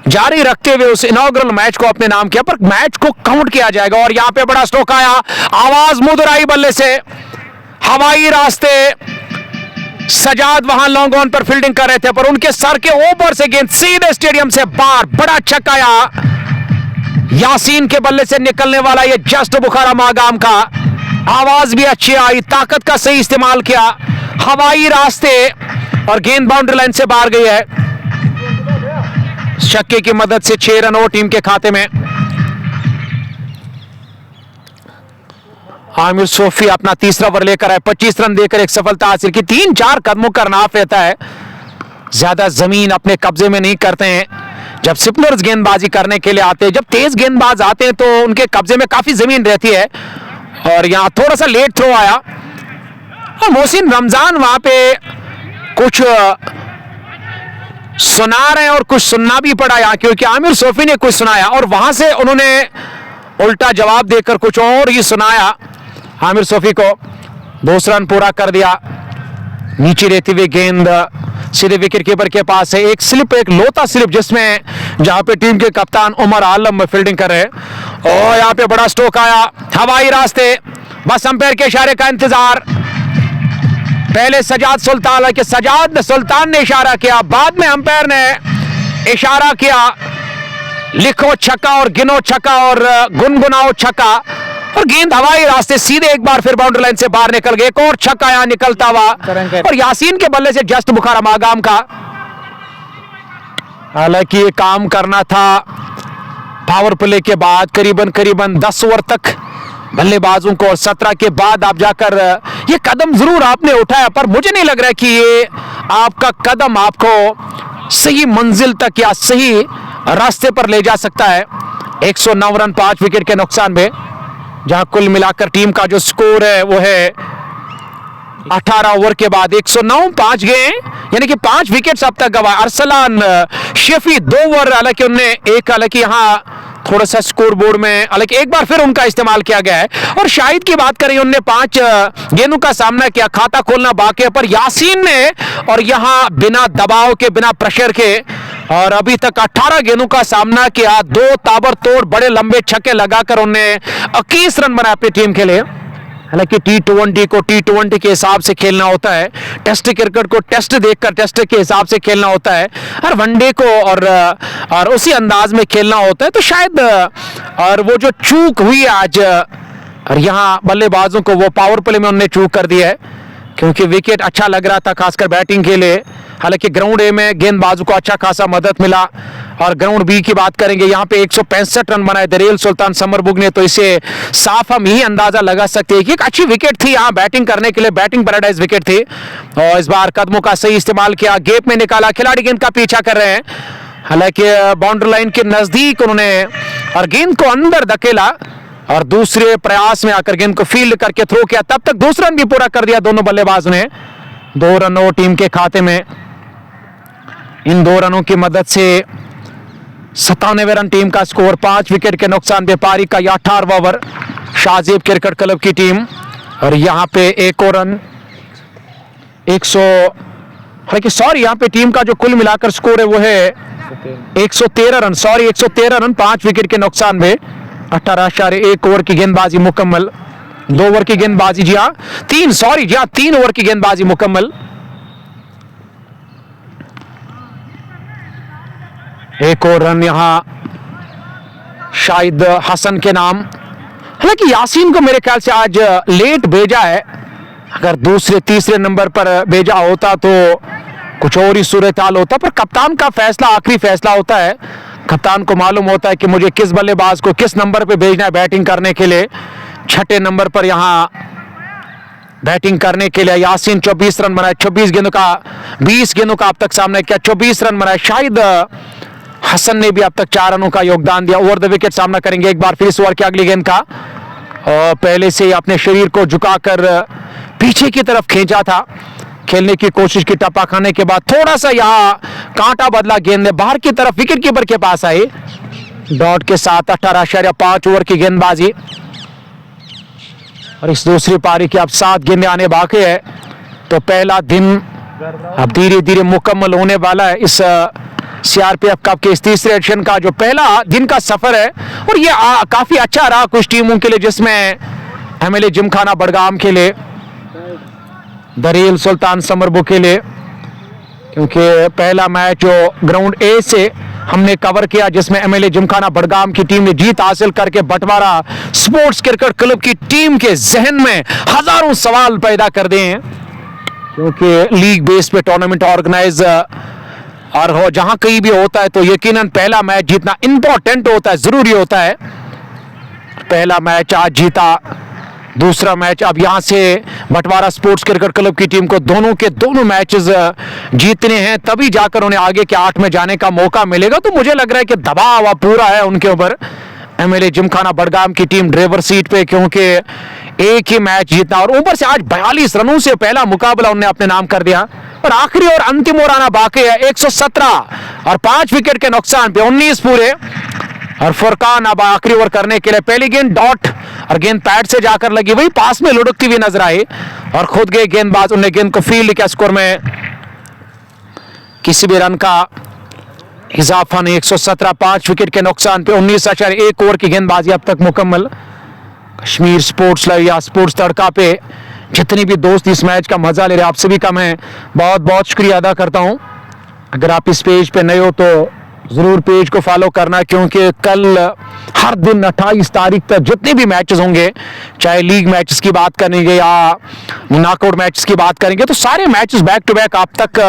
जारी रखते हुए उस इनॉग्रल मैच को अपने नाम किया, पर मैच को काउंट किया जाएगा। और यहां पे बड़ा स्ट्रोक आया, आवाज मुदराई बल्ले से, हवाई रास्ते सजाद वहां लॉन्ग ऑन पर फील्डिंग कर रहे थे, पर उनके सर के ऊपर से गेंद सीधे स्टेडियम से बाहर, बड़ा छक्का यासीन के बल्ले से निकलने वाला ये जस्ट बुखारा मागाम का। आवाज भी अच्छी आई, ताकत का सही इस्तेमाल किया, हवाई रास्ते, और गेंद बाउंड्री लाइन से बाहर गई है। छक्के की मदद से 6 रन और टीम के खाते में। आमिर सोफी अपना तीसरा ओवर लेकर आए, 25 रन देकर एक सफलता हासिल की। 3-4 कदमों का रनाफ रहता है, ज्यादा जमीन अपने कब्जे में नहीं करते हैं। जब स्पिनर्स गेंदबाजी करने के लिए आते हैं, जब तेज गेंदबाज आते हैं, तो उनके कब्जे में काफी जमीन रहती है। और यहां थोड़ा सा लेट थ्रो आया, और मोहसिन रमजान वहां पे कुछ सुना रहे हैं और कुछ सुनना भी पड़ा यहाँ, क्योंकि आमिर सोफी ने कुछ सुनाया और वहां से उन्होंने उल्टा जवाब देकर कुछ और ही सुनाया आमिर सोफी को। 2 रन पूरा कर दिया। नीचे रहती हुई गेंद सीधे विकेट कीपर के पास है। एक स्लिप, एक लोता स्लिप, जिसमें जहां पे टीम के कप्तान उमर आलम फील्डिंग कर रहे हैं। और यहां पे बड़ा स्ट्रोक आया, हवाई रास्ते, बस अंपायर के इशारे का इंतजार। पहले सजाद सुल्तान ने इशारा किया, बाद में अंपायर ने इशारा किया, लिखो छक्का और गिनो छक्का और गुनगुनाओ छक्का, और गेंद हवाई रास्ते सीधे एक बार फिर बाउंड्री लाइन से बाहर निकल गए। एक और छक्का यहां निकलता हुआ, और यासीन के बल्ले से जस्ट बुखारा मागाम का। हालांकि ये काम करना था पावर प्ले के बाद, करीबन 10 ओवर तक बल्लेबाजों को, और 17 के बाद आप जाकर ये कदम जरूर आपने उठाया, पर मुझे नहीं लग रहा है कि ये आपका कदम आपको सही मंजिल तक या सही रास्ते पर ले जा सकता है। 109 रन 5 विकेट के नुकसान में, जहां कुल मिलाकर टीम का जो स्कोर है वो है 18 ओवर के बाद 109, 5 गए, यानी कि 5 विकेट्स अब तक गवा। अरसलान शेफी 2 ओवर, हालांकि उनने हालांकि यहाँ थोड़ा सा स्कोर बोर्ड में, हालांकि एक बार फिर उनका इस्तेमाल किया गया है। और शाहिद की बात करें, उनने 5 गेंदों का सामना किया, खाता खोलना बाकी है, पर यासीन ने, और यहां बिना दबाव के, बिना प्रेशर के, और अभी तक 18 गेंदों का सामना किया। 2 ताबड़तोड़ बड़े लंबे छक्के लगाकर उन्हें 21 रन बनाए अपनी टीम के लिए। हालांकि T20 को T20 के हिसाब से खेलना होता है, टेस्ट क्रिकेट को टेस्ट देखकर टेस्ट के हिसाब से खेलना होता है, और वनडे को और उसी अंदाज में खेलना होता है। तो शायद और वो जो चूक हुई आज, और यहाँ बल्लेबाजों को वो पावर प्ले में उन्होंने चूक कर दिया है, क्योंकि विकेट अच्छा लग रहा था खासकर बैटिंग के लिए। हालांकि ग्राउंड ए में गेंदबाजों को अच्छा खासा मदद मिला, और ग्राउंड बी की बात करेंगे, यहाँ पे 165 रन बनाए दरियल सुल्तान समरबुग ने, तो इसे साफ हम ही अंदाजा लगा सकते हैं कि एक अच्छी विकेट थी यहाँ बैटिंग करने के लिए, बैटिंग पैराडाइज विकेट थी। और इस बार कदमों का सही इस्तेमाल किया, गेप में निकाला, खिलाड़ी गेंद का पीछा कर रहे हैं। हालांकि बाउंड्री लाइन के नजदीक उन्होंने और गेंद को अंदर धकेला, और दूसरे प्रयास में आकर गेंद को फील्ड करके थ्रो किया, तब तक 2 रन भी पूरा कर दिया दोनों बल्लेबाज ने। 2 रन और टीम के खाते में। इन 2 रनों की मदद से 97 रन टीम का स्कोर, 5 विकेट के नुकसान। व्यापारी का 18वां ओवर, शाहजेब क्रिकेट क्लब की टीम, और यहाँ पे एक और रन 100, यहाँ पे टीम का जो कुल मिलाकर स्कोर है वो है 113 रन, 113 रन 5 विकेट के नुकसान में। 18.1 ओवर की गेंदबाजी मुकम्मल, 2 ओवर की गेंदबाजी, जी हाँ 3 ओवर की गेंदबाजी मुकम्मल। एक और रन यहां शाहिद हसन के नाम। हालांकि यासीन को मेरे ख्याल से आज लेट भेजा है, अगर दूसरे तीसरे नंबर पर भेजा होता तो कुछ और ही सूरत हाल होता, पर कप्तान का फैसला आखिरी फैसला होता है। कप्तान को मालूम होता है कि मुझे किस बल्लेबाज को किस नंबर पे भेजना है बैटिंग करने के लिए। 6ठे नंबर पर यहां बैटिंग करने के लिए यासीन 24 रन बनाए, 20 गेंदों का अब तक सामना किया, 24 रन बनाए। शाहिद हसन ने भी अब तक 4 रनों का योगदान दिया। ओवर द विकेट सामना करेंगे एक बार फिर इस ओवर की अगली गेंद का, और पहले से ही अपने शरीर को झुकाकर पीछे की तरफ खींचा था, खेलने की कोशिश की, टप्पा खाने के बाद थोड़ा सा यहाँ कांटा बदला, गेंद ने बाहर की तरफ विकेट कीपर के पास आई। डॉट के साथ 18.5 ओवर की गेंदबाजी, और इस दूसरी पारी की अब 7 गेंदें आने बाकी है, तो पहला दिन अब धीरे धीरे मुकम्मल होने वाला है इस सीआरपीएफ कप के इस तीसरे एडिशन का जो पहला दिन का सफर है। और ये काफी अच्छा रहा कुछ टीमों के लिए, जिसमें एमएलए जिमखाना बड़गाम के लिए दरेल सुल्तान समरबू के लिए, क्योंकि पहला मैच जो ग्राउंड ए से हमने कवर किया जिसमें एमएलए जिमखाना बडगाम की टीम ने जीत हासिल करके बंटवारा स्पोर्ट्स क्रिकेट क्लब की टीम के जहन में हजारों सवाल पैदा कर दिए हैं, क्योंकि लीग बेस पे टूर्नामेंट ऑर्गेनाइज और हो जहां कहीं भी होता है तो यकीनन पहला मैच जीतना इंपॉर्टेंट होता है, जरूरी होता है। पहला मैच आज जीता, दूसरा मैच अब यहां से बंटवारा स्पोर्ट्स क्रिकेट क्लब की टीम को दोनों के दोनों मैचेस जीतने हैं, तभी जाकर उन्हें आगे के 8 में जाने का मौका मिलेगा। तो मुझे लग रहा है कि दबाव पूरा है उनके ऊपर। एमएलए जिमखाना बडगाम की टीम ड्राइवर सीट पे, क्योंकि एक ही मैच जीतना और ऊपर से आज 42 रनों से पहला मुकाबला उन्होंने अपने नाम कर दिया। और आखिरी और अंतिम ओवर आना बाकी है, 117 और 5 विकेट के नुकसान पे 19 पूरे। और फुरकान अब आखिरी ओवर करने के लिए, पहली गेंद डॉट और गेंद पैड से जाकर लगी, वही पास में लुढ़कती हुई नजर आई और खुद गए गेंदबाज, उन्हें गेंद को फील्ड किया। स्कोर में किसी भी रन का इजाफा नहीं, 117 5 विकेट के नुकसान पे 19.1 ओवर की गेंदबाजी अब तक मुकम्मल। कश्मीर स्पोर्ट्स लाइव या स्पोर्ट्स तड़का पे जितनी भी दोस्त इस मैच का मजा ले रहे, आपसे भी कम है, बहुत बहुत शुक्रिया अदा करता हूं। अगर आप इस पेज पे नए हो तो जरूर पेज को फॉलो करना, क्योंकि कल हर दिन 28 तारीख तक जितने भी मैचेस होंगे, चाहे लीग मैचेस की बात करेंगे या नॉकआउट मैचेस की बात करेंगे, तो सारे मैचेस बैक टू बैक आप तक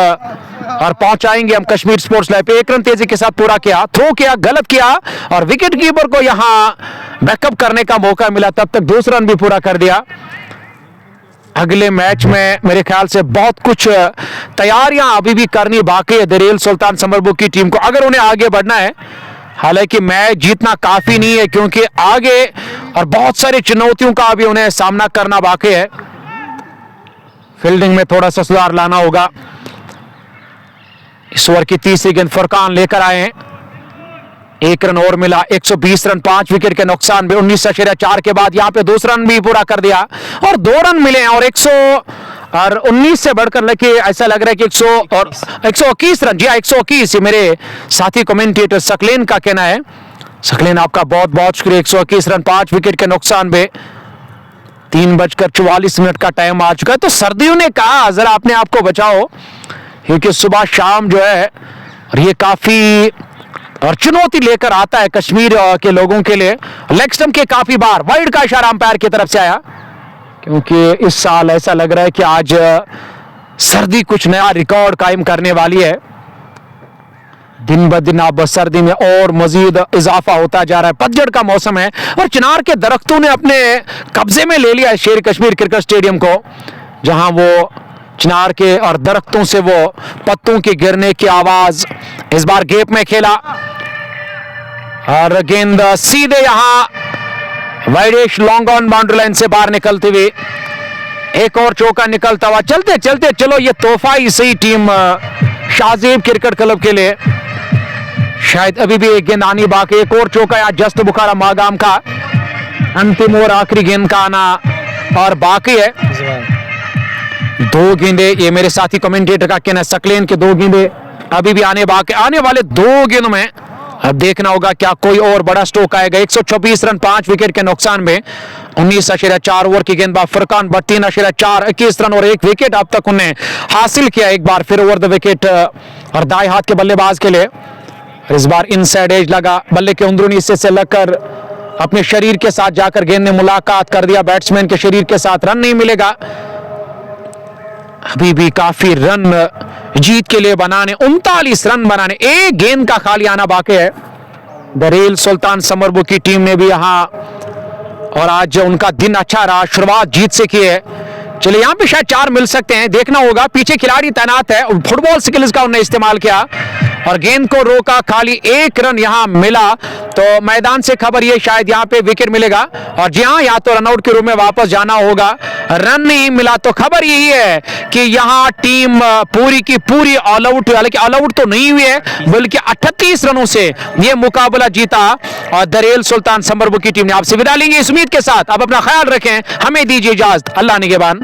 और पहुंचाएंगे हम कश्मीर स्पोर्ट्स लाइव पे। 1 रन तेजी के साथ पूरा किया, थ्रो किया, गलत किया और विकेट कीपर को यहां बैकअप करने का मौका मिला, तब तक 2 रन भी पूरा कर दिया। अगले मैच में मेरे ख्याल से बहुत कुछ तैयारियां अभी भी करनी बाकी है दरेल सुल्तान समरबू की टीम को, अगर उन्हें आगे बढ़ना है। हालांकि मैच जीतना काफी नहीं है, क्योंकि आगे और बहुत सारी चुनौतियों का अभी उन्हें सामना करना बाकी है। फील्डिंग में थोड़ा सा सुधार लाना होगा। इस ओवर की तीसरी गेंद फुरकान लेकर आए हैं, 1 रन और मिला, 120 रन 5 विकेट के नुकसान में 19.4 के बाद यहां पे 2 रन भी पूरा कर दिया और 2 रन मिले हैं और 119 से बढ़कर लेके ऐसा लग रहा है कि 121 रन, जी 121, मेरे साथी कमेंटेटर सकलेन का कहना है। सकलेन आपका बहुत बहुत शुक्रिया। 121 रन 5 विकेट के नुकसान में 3:44 का टाइम आ चुका है। तो सर्दियों ने कहा जरा अपने आप को बचाओ, क्योंकि सुबह शाम जो है और ये काफी और चुनौती लेकर आता है कश्मीर के लोगों के लिए। लेग स्टंप के काफी बार वाइड का इशारा अंपायर की तरफ से आया, क्योंकि इस साल ऐसा लग रहा है कि आज सर्दी कुछ नया रिकॉर्ड कायम करने वाली है। दिन ब दिन अब सर्दी में और मजीद इजाफा होता जा रहा है। पतझड़ का मौसम है और चिनार के दरख्तों ने अपने कब्जे में ले लिया है शेर कश्मीर क्रिकेट स्टेडियम को, जहां वो चिनार के और दरख्तों से वो पत्तों के गिरने की आवाज। इस बार गैप में खेला और गेंद सीधे यहां वाइडेश लॉन्ग ऑन बाउंड्री लाइन से बाहर निकलते हुए एक और चौका निकलता हुआ। चलते चलते चलो, ये तोहफा ही सही टीम शाहजेब क्रिकेट क्लब के लिए। शायद अभी भी एक गेंद आनी बाकी, एक और चौका या जस्त बुखारा मागाम का अंतिम और आखिरी गेंद का आना और बाकी है। 2 गेंदे, ये मेरे साथी कमेंटेटर का कहना है, सकलेन के 2 गेंदे अभी भी आने बाकी। आने वाले 2 गेंदों में अब देखना होगा क्या कोई और बड़ा स्ट्रोक आएगा। 124 रन 5 विकेट के नुकसान में 19.4 ओवर की गेंदबाज फुरकान 32.4, 21 रन और 1 विकेट अब तक उन्हें हासिल किया। एक बार फिर ओवर द विकेट और दाएं हाथ के बल्लेबाज के लिए। इस बार इनसाइड एज लगा, बल्ले के अंदरूनी हिस्से से लगकर अपने शरीर के साथ जाकर गेंद ने मुलाकात कर दिया बैट्समैन के शरीर के साथ। रन नहीं मिलेगा, अभी भी काफी रन जीत के लिए बनाने, 39 रन बनाने, एक गेंद का खाली आना बाकी है। दरेल सुल्तान समरबू की टीम ने भी यहां और आज उनका दिन अच्छा रहा, शुरुआत जीत से की है। चलिए यहां पे शायद 4 मिल सकते हैं, देखना होगा। पीछे खिलाड़ी तैनात है, फुटबॉल स्किल्स का उन्होंने इस्तेमाल किया और गेंद को रोका, खाली 1 रन यहां मिला। तो मैदान से खबर ये शायद यहां पे विकेट मिलेगा और जी हां, या तो रनआउट के रूप में वापस जाना होगा। रन नहीं मिला तो खबर यही है कि यहां टीम पूरी की पूरी ऑल आउट, हालांकि ऑल आउट तो नहीं हुई है, बल्कि 38 रनों से यह मुकाबला जीता और दरेल सुल्तान समरबू की टीम ने। आपसे विदा लेंगे इस उम्मीद के साथ, आप अपना ख्याल रखें, हमें दीजिए इजाजत, अल्लाह निगहबान।